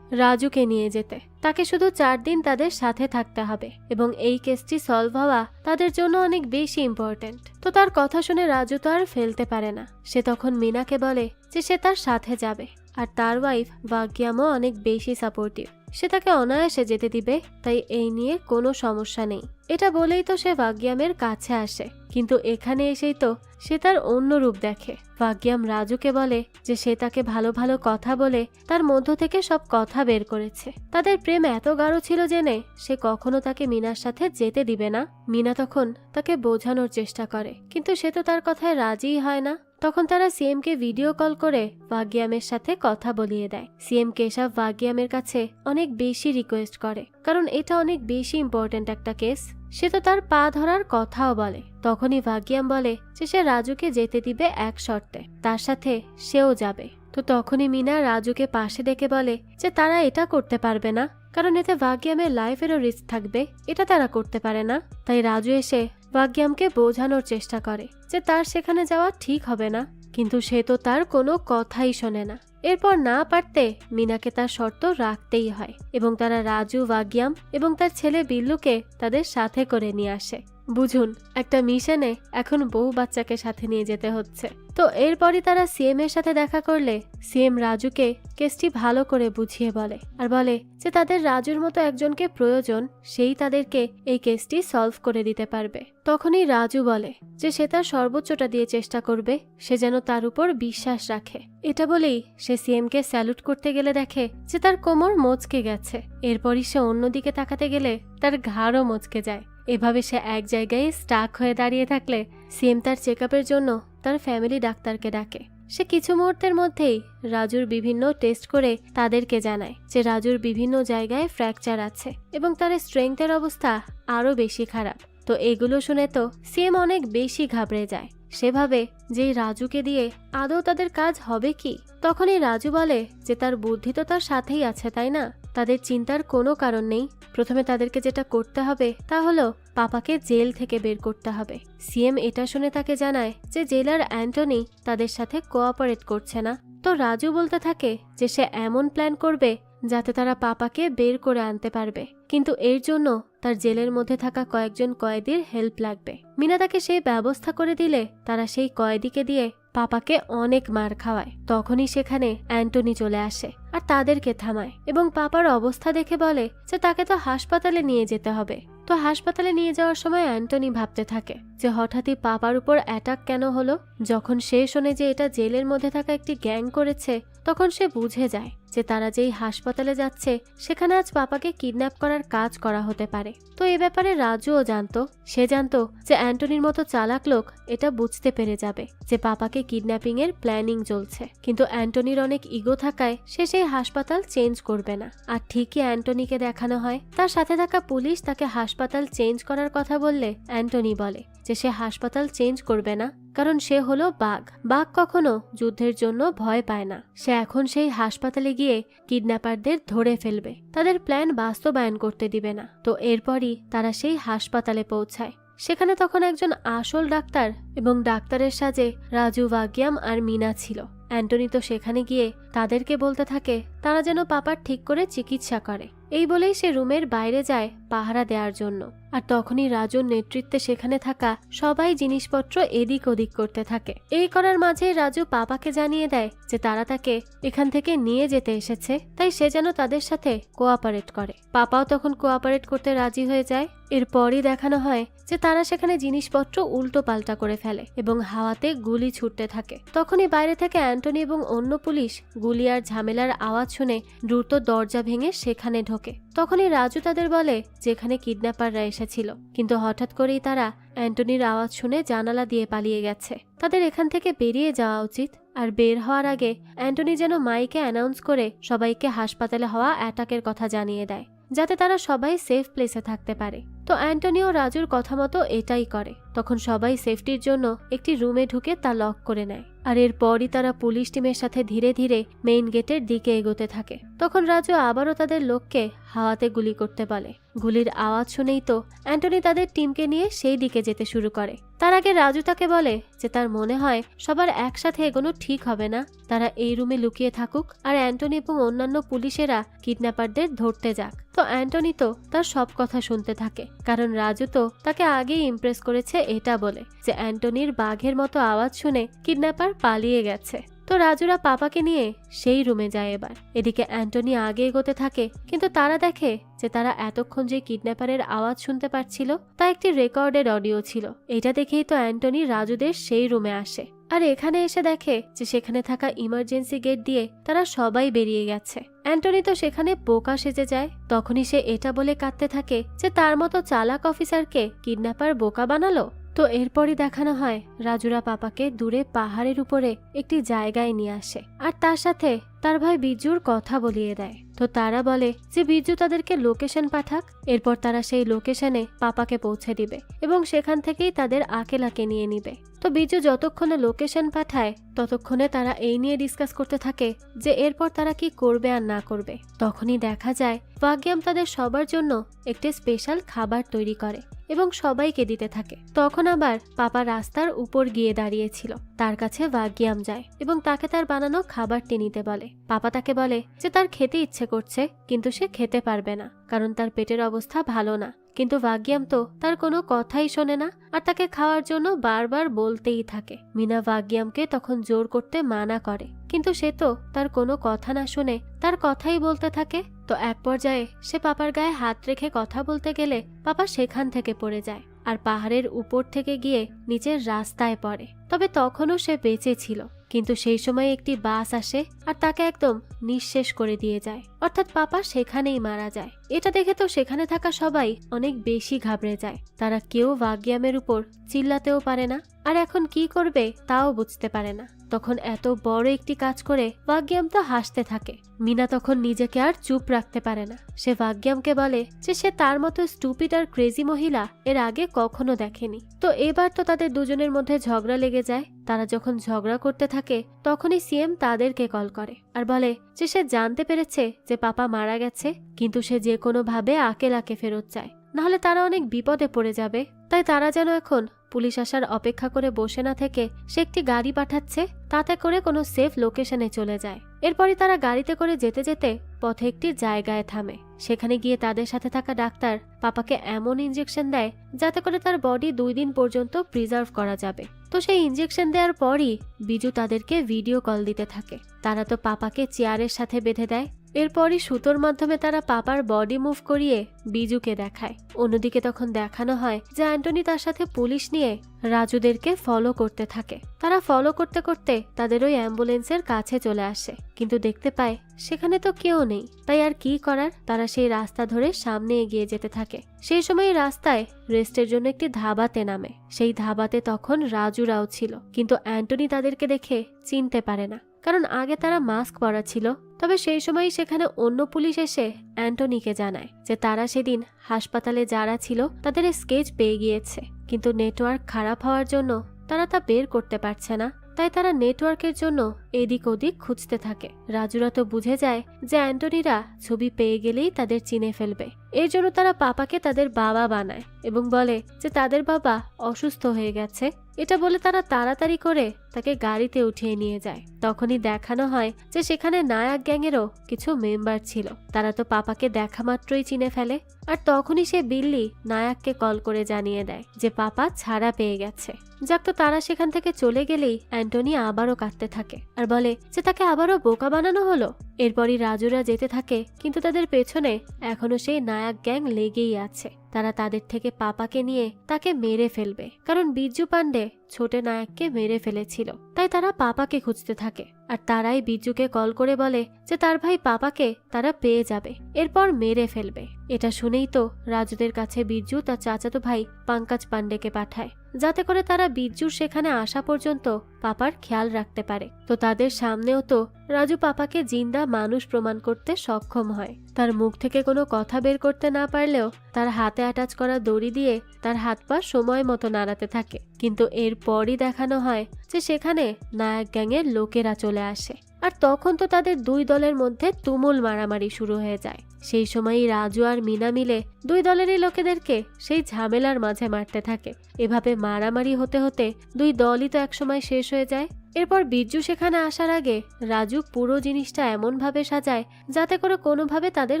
রাজুকে নিয়ে যেতে। তাকে শুধু 4 দিন তাদের সাথে থাকতে হবে এবং এই কেসটি সলভ হওয়া তাদের জন্য অনেক বেশি ইম্পর্টেন্ট। তো তার কথা শুনে রাজু তো আর ফেলতে পারে না। সে তখন মিনাকে বলে যে সে তার সাথে যাবে আর তার ওয়াইফ ভাগ্যামও অনেক বেশি সাপোর্টিভ, সে তাকে অনায়াসে যেতে দিবে, তাই এই নিয়ে কোনো সমস্যা নেই। এটা বলেই তো সে ভাগ্যামের কাছে আসে, কিন্তু এখানে এসেই তো সে তার অন্য রূপ দেখে। ভাগ্যাম রাজুকে বলে যে সে তাকে ভালো ভালো কথা বলে তার মধ্য থেকে সব কথা বের করেছে। তাদের প্রেম এত গাঢ় ছিল জেনে সে কখনো তাকে মিনার সাথে যেতে দিবে না। মিনা তখন তাকে বোঝানোর চেষ্টা করে, কিন্তু সে তো তার কথায় রাজিই হয় না। তখন তারা সিএমকে ভিডিও কল করে ভাগ্যামের সাথে কথা বলিয়ে দেয়। সিএম কেশব ভাগ্যামের কাছে অনেক বেশি রিকোয়েস্ট করে, কারণ এটা অনেক বেশি ইম্পর্টেন্ট একটা কেস। সে তো তার পা ধরার কথাও বলে। তখনই ভাগ্যাম বলে যে সে রাজুকে যেতে দিবে এক শর্তে, তার সাথে সেও যাবে। তো তখনই মিনা রাজুকে পাশে ডেকে বলে যে তারা এটা করতে পারবে না, কারণ এতে ভাগ্যামের লাইফেরও রিস্ক থাকবে, এটা তারা করতে পারে না। তাই রাজু এসে ভাগ্যামকে বোঝানোর চেষ্টা করে যে তার সেখানে যাওয়া ঠিক হবে না, কিন্তু সে তো তার কোনো কথাই শোনে না। এরপর না পারতে মিনাকে তার শর্ত রাখতেই হয় এবং তারা রাজু, ভাগ্যাম এবং তার ছেলে বিল্লুকে তাদের সাথে করে নিয়ে আসে। বুঝুন, একটা মিশনে এখন বউ বাচ্চাকে সাথে নিয়ে যেতে হচ্ছে। তো এরপরই তারা সিএম এর সাথে দেখা করলে সিএম রাজুকে কেসটি ভালো করে বুঝিয়ে বলে আর বলে যে তাদের রাজুর মতো একজনকে প্রয়োজন, সেই তাদেরকে এই কেসটি সলভ করে দিতে পারবে। তখনই রাজু বলে যে সে তার সর্বোচ্চটা দিয়ে চেষ্টা করবে, সে যেন তার উপর বিশ্বাস রাখে। এটা বলেই সে সিএমকে স্যালুট করতে গেলে দেখে যে তার কোমর মচকে গেছে। এরপরই সে অন্যদিকে তাকাতে গেলে তার ঘাড়ও মচকে যায়। এভাবে সে এক জায়গায় স্টাক হয়ে দাঁড়িয়ে থাকলে সিএম তার চেকআপের জন্য তার ফ্যামিলি ডাক্তারকে ডাকে। সে কিছু মুহূর্তের মধ্যেই রাজুর বিভিন্ন টেস্ট করে তাদেরকে জানায় যে রাজুর বিভিন্ন জায়গায় ফ্র্যাকচার আছে এবং তার স্ট্রেংথের অবস্থা আরো বেশি খারাপ। তো এগুলো শুনে তো সিএম অনেক বেশি ঘাবড়ে যায়। সে ভাবে যে রাজুকে দিয়ে আদৌ তাদের কাজ হবে কি। তখনই রাজু বলে যে তার বুদ্ধি তো তার সাথেই আছে, তাই না? তাদের চিন্তার কোনো কারণ নেই। প্রথমে তাদেরকে যেটা করতে হবে তা হলো পাপাকে জেল থেকে বের করতে হবে। সিএম এটা শুনে তাকে জানায় যে জেলার অ্যান্টনি তাদের সাথে কোঅপারেট করছে না। তো রাজু বলতে থাকে যে সে এমন প্ল্যান করবে যাতে তারা পাপাকে বের করে আনতে পারবে, কিন্তু এর জন্য তার জেলের মধ্যে থাকা কয়েকজন কয়েদির হেল্প লাগবে। মিনা তাকে সেই ব্যবস্থা করে দিলে তারা সেই কয়েদিকে দিয়ে পাপাকে অনেক মার খাওয়ায়। তখনই সেখানে অ্যান্টনি চলে আসে আর তাদেরকে থামায় এবং পাপার অবস্থা দেখে বলে যে তাকে তো হাসপাতালে নিয়ে যেতে হবে। তো হাসপাতালে নিয়ে যাওয়ার সময় অ্যান্টনি ভাবতে থাকে যে হঠাৎই পাপার উপর অ্যাটাক কেন হলো। যখন সে শোনে যে এটা জেলের মধ্যে থাকা একটি গ্যাং করেছে, তখন সে বুঝে যায় যে তারা যেই হাসপাতালে যাচ্ছে সেখানে আজ পাপাকে কিডন্যাপ করার কাজ করা হতে পারে। তো এ ব্যাপারে রাজুও জানতো। সে জানতো যে অ্যান্টনির মতো চালাক লোক এটা বুঝতে পেরে যাবে যে পাপাকে কিডন্যাপিং এর প্ল্যানিং চলছে, কিন্তু অ্যান্টনির অনেক ইগো থাকায় সে সেই হাসপাতাল চেঞ্জ করবে না। আর ঠিকই অ্যান্টনিকে দেখানো হয় তার সাথে থাকা পুলিশ তাকে হাসপাতাল চেঞ্জ করার কথা বললে অ্যান্টনি বলে যে সে হাসপাতাল চেঞ্জ করবে না, কারণ সে হলো বাঘ। বাঘ কখনো যুদ্ধের জন্য ভয় পায় না। সে এখন সেই হাসপাতালে গিয়ে কিডন্যাপারদের ধরে ফেলবে, তাদের প্ল্যান বাস্তবায়ন করতে দিবে না। তো এরপরই তারা সেই হাসপাতালে পৌঁছায়। সেখানে তখন একজন আসল ডাক্তার এবং ডাক্তারের সাজে রাজু, ভাগ্যাম আর মিনা ছিল। অ্যান্টনি তো সেখানে গিয়ে তাদেরকে বলতে থাকে তারা যেন পাপার ঠিক করে চিকিৎসা করে। এই বলেই সে রুমের বাইরে যায় পাহারা দেওয়ার জন্য। আর তখনই রাজুর নেতৃত্বে সেখানে থাকা সবাই জিনিসপত্র এদিক ওদিক করতে থাকে। এই করার মাঝে রাজু পাপাকে জানিয়ে দেয় যে তারা তাকে এখান থেকে নিয়ে যেতে এসেছে, তাই সে যেন তাদের সাথে কোঅপারেট করে। পাপাও তখন কোঅপারেট করতে রাজি হয়ে যায়। এরপরই দেখানো হয় যে তারা সেখানে জিনিসপত্র উল্টো পাল্টা করে ফেলে এবং হাওয়াতে গুলি ছুটতে থাকে। তখনই বাইরে থেকে অ্যান্টনি এবং অন্য পুলিশ গুলি আর ঝামেলার আওয়াজ শুনে দ্রুত দরজা ভেঙে সেখানে ঢোকে। তখনই রাজু তাদের বলে যেখানে কিডন্যাপাররা এসেছিল, কিন্তু হঠাৎ করেই তারা অ্যান্টনির আওয়াজ শুনে জানালা দিয়ে পালিয়ে গেছে। তাদের এখান থেকে বেরিয়ে যাওয়া উচিত। আর বের হওয়ার আগে অ্যান্টনি যেন মাইকে অ্যানাউন্স করে সবাইকে হাসপাতালে হওয়া অ্যাটাকের কথা জানিয়ে দেয়, যাতে তারা সবাই সেফ প্লেসে থাকতে পারে। তো অ্যান্টনিও রাজুর কথা মতো এটাই করে। তখন সবাই সেফটির জন্য একটি রুমে ঢুকে তা লক করে নেয়। আর এরপরই তারা পুলিশ টিমের সাথে ধীরে ধীরে মেইন গেটের দিকে এগোতে থাকে। তখন রাজু আবারও তাদের লোককে হাওয়াতে গুলি করতে বলে। গুলির আওয়াজ শুনেই তো অ্যান্টনি তাদের টিমকে নিয়ে সেই দিকে যেতে শুরু করে। তার আগে রাজু তাকে বলে যে তার মনে হয় সবার একসাথে এগোনো ঠিক হবে না, তারা এই রুমে লুকিয়ে থাকুক আর অ্যান্টনি এবং অন্যান্য পুলিশেরা কিডন্যাপারদের ধরতে যাক। তো অ্যান্টনি তো তার সব কথা শুনতে থাকে, কারণ রাজু তো তাকে আগেই ইমপ্রেস করেছে এটা বলে যে অ্যান্টনির বাঘের মতো আওয়াজ শুনে কিডন্যাপার পালিয়ে গেছে। তো রাজুরা পাপাকে নিয়ে সেই রুমে যায়। এবার এদিকে অ্যান্টনি আগে এগোতে থাকে, কিন্তু তারা দেখে যে তারা এতক্ষণ যে কিডন্যাপারের আওয়াজ শুনতে পাচ্ছিল তা একটি রেকর্ডেড অডিও ছিল। এটা দেখেই তো অ্যান্টনি রাজুদের সেই রুমে আসে আর এখানে এসে দেখে যে সেখানে থাকা ইমার্জেন্সি গেট দিয়ে তারা সবাই বেরিয়ে গেছে। অ্যান্টনি তো সেখানে বোকা সেজে যায়। তখনই সে এটা বলে কাঁদতে থাকে যে তার মতো চালাক অফিসারকে কিডন্যাপার বোকা বানালো। তো এরপরই দেখানো হয় রাজুরা পাপাকে দূরে পাহাড়ের উপরে একটি জায়গায় নিয়ে আসে আর তার সাথে তার ভাই বিজুর কথা বলিয়ে দেয়। তো তারা বলে যে বিজু তাদেরকে লোকেশন পাঠাক, এরপর তারা সেই লোকেশনে পাপাকে পৌঁছে দিবে এবং সেখান থেকেই তাদের আকেলাকে নিয়ে নিবে। তো বিজু যতক্ষণে লোকেশন পাঠায় ততক্ষণে তারা এই নিয়ে ডিসকাস করতে থাকে যে এরপর তারা কি করবে আর না করবে। তখনই দেখা যায় ভাগ্যাম তাদের সবার জন্য একটি স্পেশাল খাবার তৈরি করে এবং সবাইকে দিতে থাকে। তখন আবার পাপা রাস্তার উপর গিয়ে দাঁড়িয়েছিল, তার কাছে ভাগ্যাম যায় এবং তাকে তার বানানো খাবারটি নিতে বলে। পাপা তাকে বলে যে তার খেতে ইচ্ছে করছে, কিন্তু সে খেতে পারবে না কারণ তার পেটের অবস্থা ভালো না। কিন্তু ভাগ্যাম তো তার কোনো কথাই শোনে না আর তাকে খাওয়ার জন্য বারবার বলতেই থাকে। মিনা ভাগ্যামকে তখন জোর করতে মানা করে, কিন্তু সে তো তার কোনো কথা না শুনে তার কথাই বলতে থাকে। তো এক পর্যায়ে সে পাপার গায়ে হাত রেখে কথা বলতে গেলে পাপা সেখান থেকে পড়ে যায় আর পাহাড়ের উপর থেকে গিয়ে নিচের রাস্তায় পড়ে। তবে তখনও সে বেঁচে ছিল, কিন্তু সেই সময় একটি বাস আসে আর তাকে একদম নিঃশেষ করে দিয়ে যায়, অর্থাৎ পাপা সেখানেই মারা যায়। এটা দেখে তো সেখানে থাকা সবাই অনেক বেশি ঘাবড়ে যায়। তারা কেউ ভাগ্যামের উপর চিল্লাতেও পারে না আর এখন কি করবে তাও বুঝতে পারে না। তখন এত বড় একটি কাজ করে ভাগ্যাম তো হাসতে থাকে। মিনা তখন নিজেকে আর চুপ রাখতে পারে না। সে ভাগ্যামকে বলে যে সে তার মতো স্টুপিড আর ক্রেজি মহিলা এর আগে কখনো দেখেনি। তো এবার তো তাদের দুজনের মধ্যে ঝগড়া লেগে যায়। তারা যখন ঝগড়া করতে থাকে তখনই সিএম তাদেরকে কল করে আর বলে যে সে জানতে পেরেছে যে পাপা মারা গেছে, কিন্তু সে যে কোনো ভাবে আকেলাকে ফেরত চায়, নাহলে তারা অনেক বিপদে পড়ে যাবে। তাই তারা যেন এখন পুলিশ আসার অপেক্ষা করে বসে না থেকে সে একটি গাড়ি পাঠাচ্ছে, তাতে করে কোনো সেফ লোকেশনে চলে যায়। এরপরই তারা গাড়িতে করে যেতে যেতে পথে একটি জায়গায় থামে। সেখানে গিয়ে তাদের সাথে থাকা ডাক্তার পাপাকে এমন ইনজেকশন দেয় যাতে করে তার বডি 2 দিন পর্যন্ত প্রিজার্ভ করা যাবে। তো সেই ইনজেকশন দেওয়ার পরই বিজু তাদেরকে ভিডিও কল দিতে থাকে। তারা তো পাপাকে চেয়ারের সাথে বেঁধে দেয়। এরপরই সুতোর মাধ্যমে তারা পাপার বডি মুভ করিয়ে বিজুকে দেখায়। অন্যদিকে তখন দেখানো হয় যে অ্যান্টনি তার সাথে পুলিশ নিয়ে রাজুদেরকে ফলো করতে থাকে। তারা ফলো করতে করতে তাদের ওই অ্যাম্বুলেন্সের কাছে চলে আসে, কিন্তু দেখতে পায় সেখানে তো কেউ নেই। তাই আর কি করার, তারা সেই রাস্তা ধরে সামনে এগিয়ে যেতে থাকে। সেই সময় রাস্তায় রেস্টের জন্য একটি ধাবাতে নামে। সেই ধাবাতে তখন রাজুরাও ছিল, কিন্তু অ্যান্টনি তাদেরকে দেখে চিনতে পারে না, কারণ আগে তারা মাস্ক পরা ছিল। তবে সেই সময় সেখানে অন্য পুলিশ এসে অ্যান্টনিকে জানায় যে তারা সেদিন হাসপাতালে যারা ছিল তাদের স্কেচ পেয়ে গিয়েছে, কিন্তু নেটওয়ার্ক খারাপ হওয়ার জন্য তারা তা বের করতে পারছে না। তাই তারা নেটওয়ার্কের জন্য এদিক ওদিক খুঁজতে থাকে। রাজুরা তো বুঝে যায় যে অ্যান্টনিরা ছবি পেয়ে গেলেই তাদের চিনে ফেলবে। এর জন্য তারা পাপাকে তাদের বাবা বানায় এবং বলে যে তাদের বাবা অসুস্থ হয়ে গেছে। এটা বলে তারা তাড়াতাড়ি করে তাকে গাড়িতে উঠিয়ে নিয়ে যায়। তখনই দেখানো হয় যে সেখানে নায়ক গ্যাংয়েরও কিছু মেম্বার ছিল। তারা তো পাপাকে দেখা মাত্রই চিনে ফেলে। আর তখনই সে বিল্লি নায়ককে কল করে জানিয়ে দেয় যে পাপা ছাড়া পেয়ে গেছে। যাক, তো তারা সেখান থেকে চলে গেলেই অ্যান্টনি আবারও কাঁদতে থাকে আর বলে যে তাকে আবারও বোকা বানানো হলো। এরপরই রাজুরা যেতে থাকে, কিন্তু তাদের পেছনে এখনো সেই নায়ক গ্যাং লেগেই আছে। তারা তাদের থেকে পাপাকে নিয়ে তাকে মেরে ফেলবে, কারণ বিজ্জু পান্ডে ছোট নায়ককে মেরে ফেলেছিল। তাই তারা পাপাকে খুঁজতে থাকে আর তারাই বিজ্জুকে কল করে বলে যে তার ভাই পাপাকে তারা পেয়ে যাবে, এরপর মেরে ফেলবে। এটা শুনেই তো রাজুদের কাছে বিজ্জু তার চাচাতো ভাই পঙ্কজ পান্ডেকে পাঠায়, যাতে করে তারা বিজ্জুর সেখানে আসা পর্যন্ত পাপার খেয়াল রাখতে পারে। তো তাদের সামনেও তো রাজু পাপাকে জিন্দা মানুষ প্রমাণ করতে সক্ষম হয়। তার মুখ থেকে কোনো কথা বের করতে না পারলেও তার হাতে অ্যাটাচ করা দড়ি দিয়ে তার হাত পা সময় মতো নাড়াতে থাকে। কিন্তু এরপরই দেখানো হয় যে সেখানে নায়ক গ্যাংয়ের লোকেরা চলে আসে। আর তখন তো তাদের দুই দলের মধ্যে তুমুল মারামারি শুরু হয়ে যায়। সেই সময়ই রাজু আর মিনা মিলে দুই দলেরই লোকেদেরকে সেই ঝামেলার মাঝে মারতে থাকে। এভাবে মারামারি হতে হতে দুই দলই তো একসময় শেষ হয়ে যায়। এরপর বিজ্জু সেখানে আসার আগে রাজু পুরো জিনিসটা এমন ভাবে সাজায় যাতে করে কোনোভাবে তাদের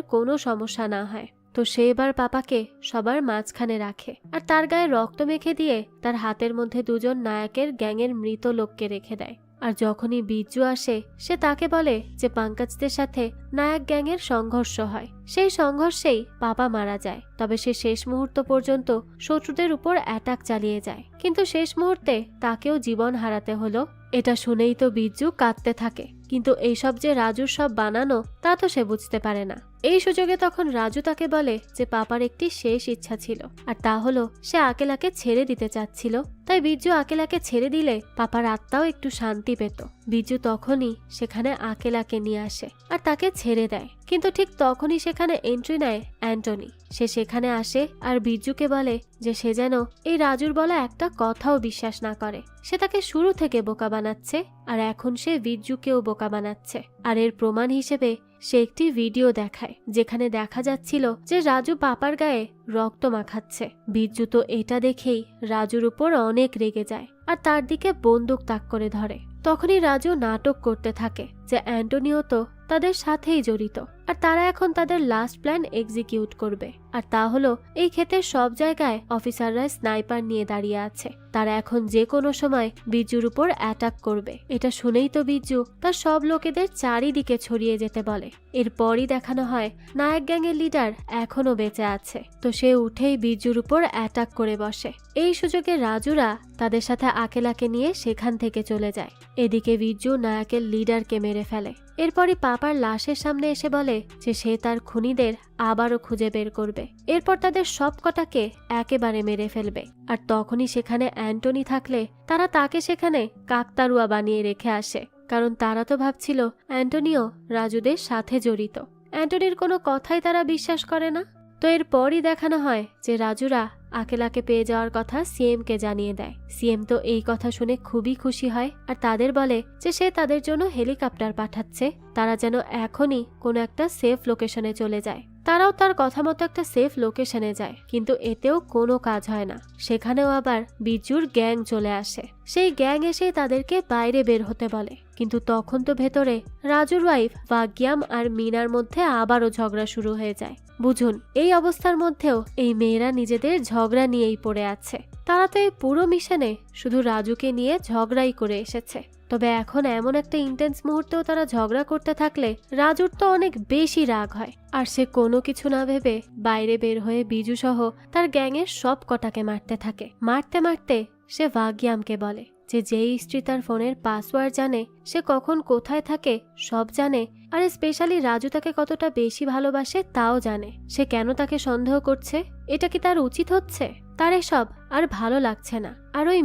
কোনো সমস্যা না হয়। তো সে এবার পাপাকে সবার মাঝখানে রাখে আর তার গায়ে রক্ত মেখে দিয়ে তার হাতের মধ্যে দুজন নায়কের গ্যাংয়ের মৃত লোককে রেখে দেয়। আর যখনই বিজ্জু আসে সে তাকে বলে যে পঙ্কজদের সাথে নায়ক গ্যাংয়ের সংঘর্ষ হয়। সেই সংঘর্ষেই পাপা মারা যায়। তবে সে শেষ মুহূর্ত পর্যন্ত শত্রুদের উপর অ্যাটাক চালিয়ে যায়, কিন্তু শেষ মুহূর্তে তাকেও জীবন হারাতে হলো। এটা শুনেই তো বিজ্জু কাঁদতে থাকে, কিন্তু এইসব যে রাজুর সব বানানো তা তো সে বুঝতে পারে না। এই সুযোগে তখন রাজু তাকে বলে যে পাপার একটি শেষ ইচ্ছা ছিল, আর তা হলো সে আকেলাকে ছেড়ে দিতে চাচ্ছিল। তাই বিজ্জু আকেলাকে ছেড়ে দিলে পাপার আত্মাও একটু শান্তি পেত। বিজ্জু তখনই সেখানে আকেলাকে নিয়ে আসে আর তাকে ছেড়ে দেয়। কিন্তু ঠিক তখনই সেখানে এন্ট্রি নেয় অ্যান্টনি। সে সেখানে আসে আর বিজ্জুকে বলে যে সে যেন এই রাজুর বলা একটা কথাও বিশ্বাস না করে। সে তাকে শুরু থেকে বোকা বানাচ্ছে আর এখন সে বিজ্জুকেও বোকা বানাচ্ছে। আর এর প্রমাণ হিসেবে সে একটি ভিডিও দেখায় যেখানে দেখা যাচ্ছিল যে রাজু পাপার গায়ে রক্ত মাখাচ্ছে। বিজ্জু তো এটা দেখেই রাজুর উপর অনেক রেগে যায় আর তার দিকে বন্দুক তাক করে ধরে। তখনই রাজু নাটক করতে থাকে যে অ্যান্টনিও তো তাদের সাথেই জড়িত আর তারা এখন তাদের লাস্ট প্ল্যান এক্সিকিউট করবে। আর তা হলো এই ক্ষেতের সব জায়গায় অফিসাররা স্নাইপার নিয়ে দাঁড়িয়ে আছে। তারা এখন যে কোনো সময় বিজ্জুর উপর অ্যাটাক করবে। এটা শুনেই তো বিজ্জু তার সব লোকেদের চারিদিকে ছড়িয়ে যেতে বলে। এরপরই দেখানো হয় নায়ক গ্যাংয়ের লিডার এখনো বেঁচে আছে। তো সে উঠেই বিজ্জুর উপর অ্যাটাক করে বসে। এই সুযোগে রাজুরা তাদের সাথে আকেলাকে নিয়ে সেখান থেকে চলে যায়। এদিকে বিজ্জু নায়কের লিডারকে মেরে ফেলে। এরপরই পাপার লাশের সামনে এসে বলে যে সে তার খুনিদের আবারও খুঁজে বের করবে। এরপর তাদের সব কটাকে একেবারে মেরে ফেলবে। আর তখনই সেখানে অ্যান্টনি থাকলে তারা তাকে সেখানে কাকতারুয়া বানিয়ে রেখে আসে, কারণ তারা তো ভাবছিল অ্যান্টনিও রাজুদের সাথে জড়িত। অ্যান্টনির কোনো কথাই তারা বিশ্বাস করে না। তো এরপরই দেখানো হয় যে রাজুরা আকেলাকে পেয়ে যাওয়ার কথা সিএমকে জানিয়ে দেয়। সিএম তো এই কথা শুনে খুবই খুশি হয় আর তাদের বলে যে সে তাদের জন্য হেলিকপ্টার পাঠাচ্ছে, তারা যেন এখনই কোনো একটা সেফ লোকেশনে চলে যায়। তারাও তার কথা মতো একটা সেফ লোকেশনে যায়, কিন্তু এতেও কোনো কাজ হয় না। সেখানেও আবার বিজ্জুর গ্যাং চলে আসে। সেই গ্যাং এসে তাদেরকে বাইরে বের হতে বলে, কিন্তু তখন তো ভেতরে রাজুর ওয়াইফ ভাগ্যাম আর মিনার মধ্যে আবারও ঝগড়া শুরু হয়ে যায়। বুঝুন, এই অবস্থার মধ্যেও এই মেয়েরা নিজেদের ঝগড়া নিয়েই পড়ে আছে। তারা তো এই পুরো মিশনে শুধু রাজুকে নিয়ে ঝগড়াই করে এসেছে। তবে এখন এমন একটা ইন্টেন্স মুহূর্তেও তারা ঝগড়া করতে থাকলে রাজুর তো অনেক বেশি রাগ হয়। আর সে কোনো কিছু না ভেবে বাইরে বের হয়ে বিজু সহ তার গ্যাংয়ের সব কটাকে মারতে থাকে। মারতে মারতে সে ভাগ্যামকে বলে যে যেই স্ত্রী তার ফোনের পাসওয়ার্ড জানে, সে কখন কোথায় থাকে সব জানে, আর স্পেশালি রাজু তাকে কতটা বেশি ভালোবাসে তাও জানে। সে কেন তাকে সন্দেহ করছে? এটা কি তার উচিত হচ্ছে? তার এসব আর ভালো লাগছে না। আর ওই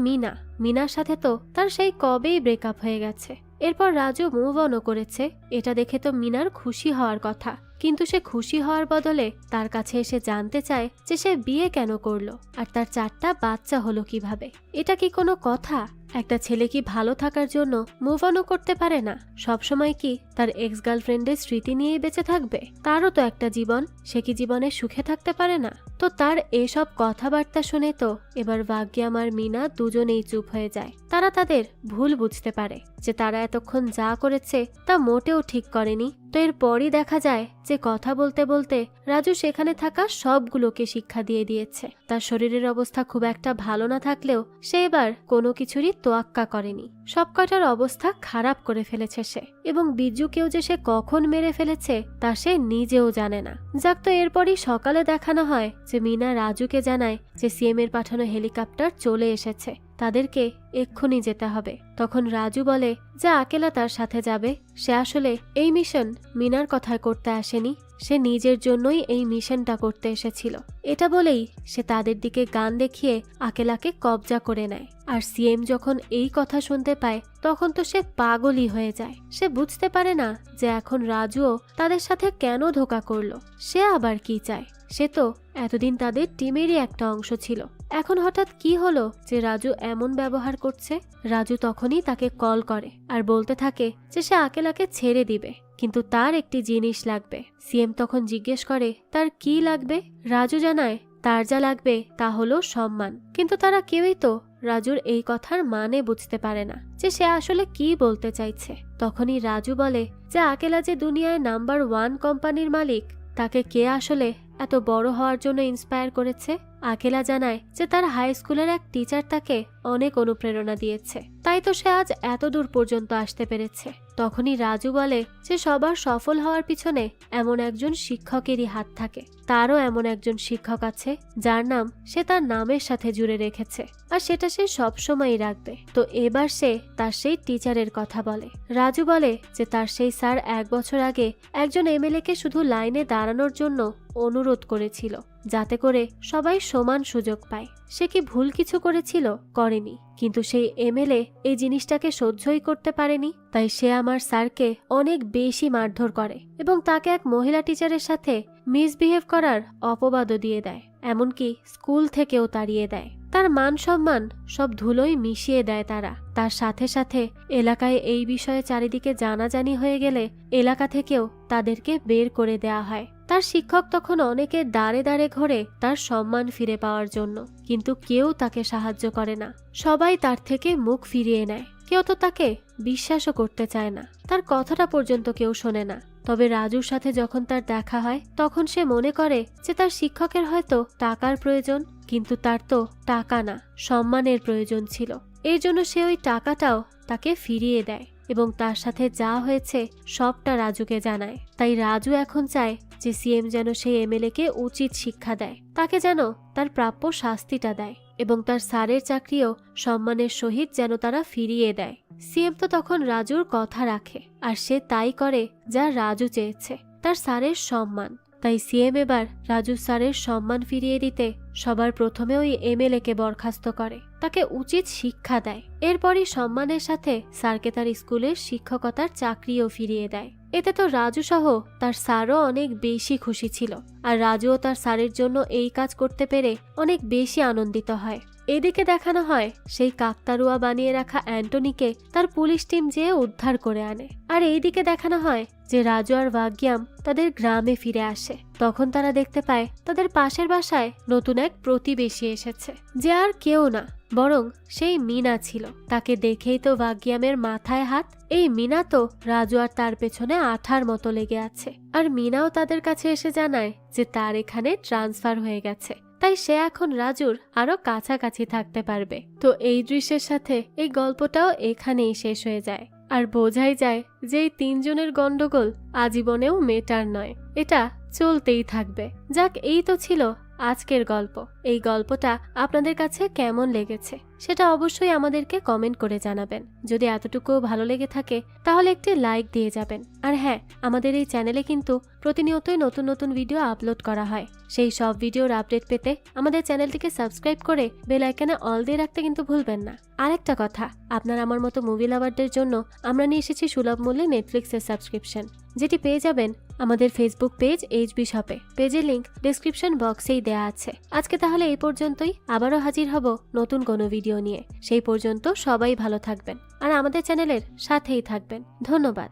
মিনার সাথে তো তার সেই কবেই ব্রেকআপ হয়ে গেছে। এরপর রাজু মুভ অনও করেছে। এটা দেখে তো মিনার খুশি হওয়ার কথা, কিন্তু সে খুশি হওয়ার বদলে তার কাছে এসে জানতে চায় যে সে বিয়ে কেন করলো আর তার 4টা বাচ্চা হলো কিভাবে। এটা কি কোনো কথা? একটা ছেলে কি ভালো থাকার জন্য মুভ অনও করতে পারে না? সবসময় কি তার এক্স গার্লফ্রেন্ডের স্মৃতি নিয়েই বেঁচে থাকবে? তারও তো একটা জীবন, সে কি জীবনে সুখে থাকতে পারে না? তো তার এসব কথাবার্তা শুনে তো এবার ভাগ্যাম আর মিনা দুজনেই চুপ হয়ে যায়। তারা তাদের ভুল বুঝতে পারে যে তারা এতক্ষণ যা করেছে তা মোটেও ঠিক করেনি। তো এরপরই দেখা যায় যে কথা বলতে বলতে রাজু সেখানে থাকা সবগুলোকে শিক্ষা দিয়ে দিয়েছে। তার শরীরের অবস্থা খুব একটা ভালো না থাকলেও সে এবার কোনো কিছুরই তোয়াক্কা করেনি। সব কটার অবস্থা খারাপ করে ফেলেছে সে, এবং বিজ্জুকেও যে সে কখন মেরে ফেলেছে তা সে নিজেও জানে না। যাক, তো এরপরই সকালে দেখানো হয় যে মিনা রাজুকে জানায় যে সিএম এর পাঠানো হেলিকপ্টার চলে এসেছে, তাদেরকে এক্ষুনি যেতে হবে। তখন রাজু বলে যে আকেলা তার সাথে যাবে। সে আসলে এই মিশন মিনার কথায় করতে আসেনি, সে নিজের জন্যই এই মিশনটা করতে এসেছিল। এটা বলেই সে তাদের দিকে গান দেখিয়ে আকেলাকে কবজা করে নেয়। আর সিএম যখন এই কথা শুনতে পায় তখন তো সে পাগলই হয়ে যায়। সে বুঝতে পারে না যে এখন রাজুও তাদের সাথে কেন ধোঁকা করলো, সে আবার কি চায়। সে তো এতদিন তাদের টিমেরই একটা অংশ ছিল, এখন হঠাৎ কি হলো যে রাজু এমন ব্যবহার করছে। রাজু তখনই তাকে কল করে আর বলতে থাকে যে সে আকেলাকে ছেড়ে দিবে, কিন্তু তার একটি জিনিস লাগবে। সিএম তখন জিজ্ঞেস করে তার কি লাগবে। রাজু জানায় তার যা লাগবে তা হলো সম্মান। কিন্তু তারা কেউই তো রাজুর এই কথার মানে বুঝতে পারে না যে সে আসলে কি বলতে চাইছে। তখনই রাজু বলে যে আকেলা যে দুনিয়ায় নাম্বার 1 কোম্পানির মালিক, তাকে কে আসলে এত বড় হওয়ার জন্য ইন্সপায়ার করেছে। আকেলা জানায় যে তার হাই স্কুলের এক টিচার তাকে অনেক অনুপ্রেরণা দিয়েছে, তাই তো সে আজ এত দূর পর্যন্ত আসতে পেরেছে। তখনই রাজু বলে যে সবার সফল হওয়ার পিছনে এমন একজন শিক্ষকেরই হাত থাকে, তারও এমন একজন শিক্ষক আছে যার নাম সে তার নামের সাথে জুড়ে রেখেছে, আর সেটা সে সবসময়ই রাখবে। তো এবার সে তার সেই টিচারের কথা বলে। রাজু বলে যে তার সেই স্যার 1 বছর আগে একজন এমএলএ কে শুধু লাইনে দাঁড়ানোর জন্য অনুরোধ করেছিল, যাতে করে সবাই সমান সুযোগ পায়। সে কি ভুল কিছু করেছিল? করেনি, কিন্তু সেই এমএলএ এই জিনিসটাকে সহ্যই করতে পারেনি, তাই সে আমার স্যারকে অনেক বেশি মারধর করে এবং তাকে এক মহিলা টিচারের সাথে মিসবিহেভ করার অপবাদও দিয়ে দেয়, এমনকি স্কুল থেকেও তাড়িয়ে দেয়। তার মান সম্মান সব ধুলোই মিশিয়ে দেয় তারা। তার সাথে সাথে এলাকায় এই বিষয়ে চারিদিকে জানাজানি হয়ে গেলে এলাকা থেকেও তাদেরকে বের করে দেয়া হয়। তার শিক্ষক তখন অনেকের দাঁড়ে দাঁড়ে ঘোরে তার সম্মান ফিরে পাওয়ার জন্য, কিন্তু কেউ তাকে সাহায্য করে না। সবাই তার থেকে মুখ ফিরিয়ে নেয়, কেউ তো তাকে বিশ্বাসও করতে চায় না, তার কথাটা পর্যন্ত কেউ শোনে না। তবে রাজুর সাথে যখন তার দেখা হয় তখন সে মনে করে যে তার শিক্ষকের হয়তো টাকার প্রয়োজন, কিন্তু তার তো টাকা না, সম্মানের প্রয়োজন ছিল। এর জন্য সে ওই টাকাটাও তাকে ফিরিয়ে দেয় এবং তার সাথে যা হয়েছে সবটা রাজুকে জানায়। তাই রাজু এখন চায় যে সিএম যেন সেই এমএলএ কে উচিত শিক্ষা দেয়, তাকে যেন তার প্রাপ্য শাস্তিটা দেয় এবং তার স্যারের চাকরিও সম্মানের সহিত যেন তারা ফিরিয়ে দেয়। সিএম তো তখন রাজুর কথা রাখে, আর সে তাই করে যা রাজু চেয়েছে, তার স্যারের সম্মান। তাই সিএম এবার রাজু স্যারের সম্মান ফিরিয়ে দিতে সবার প্রথমে ওই এমএলএ কে বরখাস্ত করে, তাকে উচিত শিক্ষা দেয়। এরপরই সম্মানের সাথে স্যারকে তার স্কুলের শিক্ষকতার চাকরিও ফিরিয়ে দেয়। এতে তো রাজু সহ তার স্যারও অনেক বেশি খুশি ছিল, আর রাজুও তার স্যারের জন্য এই কাজ করতে পেরে অনেক বেশি আনন্দিত হয়। এদিকে দেখানো হয় সেই কাকতারুয়া বানিয়ে রাখা অ্যান্টনিকে তার পুলিশ টিম যেয়ে উদ্ধার করে আনে, আর এইদিকে দেখানো হয় যে রাজু আর ভাগ্যাম তাদের গ্রামে ফিরে আসে। তখন তারা দেখতে পায় তাদের পাশের বাসায় নতুন এক প্রতিবেশী এসেছে, যে আর কেউ না বরং সেই মিনা ছিল। তাকে দেখেই তো ভাগ্যামের মাথায় হাত। এই মিনা তো রাজু আর তার পেছনে আঠার মতো লেগে আছে, আর মিনাও তাদের কাছে এসে জানায় যে তার এখানে ট্রান্সফার হয়ে গেছে, তাই সে এখন রাজুর আরো কাছাকাছি থাকতে পারবে। তো এই দৃশ্যের সাথে এই গল্পটাও এখানেই শেষ হয়ে যায়, আর বোঝাই যায় যে এই 3 জনের গন্ডগোল আজীবনেও মেটার নয়, এটা চলতেই থাকবে। যাক, এই তো ছিল আজকের গল্প। এই গল্পটা আপনাদের কাছে কেমন লেগেছে সেটা অবশ্যই আমাদেরকে কমেন্ট করে জানাবেন। যদি এতটুকু ভালো লেগে থাকে তাহলে একটি লাইক দিয়ে যাবেন। আর হ্যাঁ, আমাদের এই চ্যানেলে কিন্তু প্রতিনিয়তই নতুন নতুন ভিডিও আপলোড করা হয়। সেই সব ভিডিওর আপডেট পেতে আমাদের চ্যানেলটিকে সাবস্ক্রাইব করে বেল আইকনে অল দিয়ে রাখতে কিন্তু ভুলবেন না। আরেকটা কথা, আপনার আমার মতো মুভি লাভারদের জন্য আমরা নিয়ে এসেছি সুলভ মূল্যে নেটফ্লিক্সের সাবস্ক্রিপশন, যেটি পেয়ে যাবেন আমাদের ফেসবুক পেজ এইচবি শপে। পেজের লিংক ডেসক্রিপশন বক্সেই দেয়া আছে। আজকে তাহলে তাহলে এই পর্যন্তই, আবারও হাজির হব নতুন কোনো ভিডিও নিয়ে। সেই পর্যন্ত সবাই ভালো থাকবেন আর আমাদের চ্যানেলের সাথেই থাকবেন। ধন্যবাদ।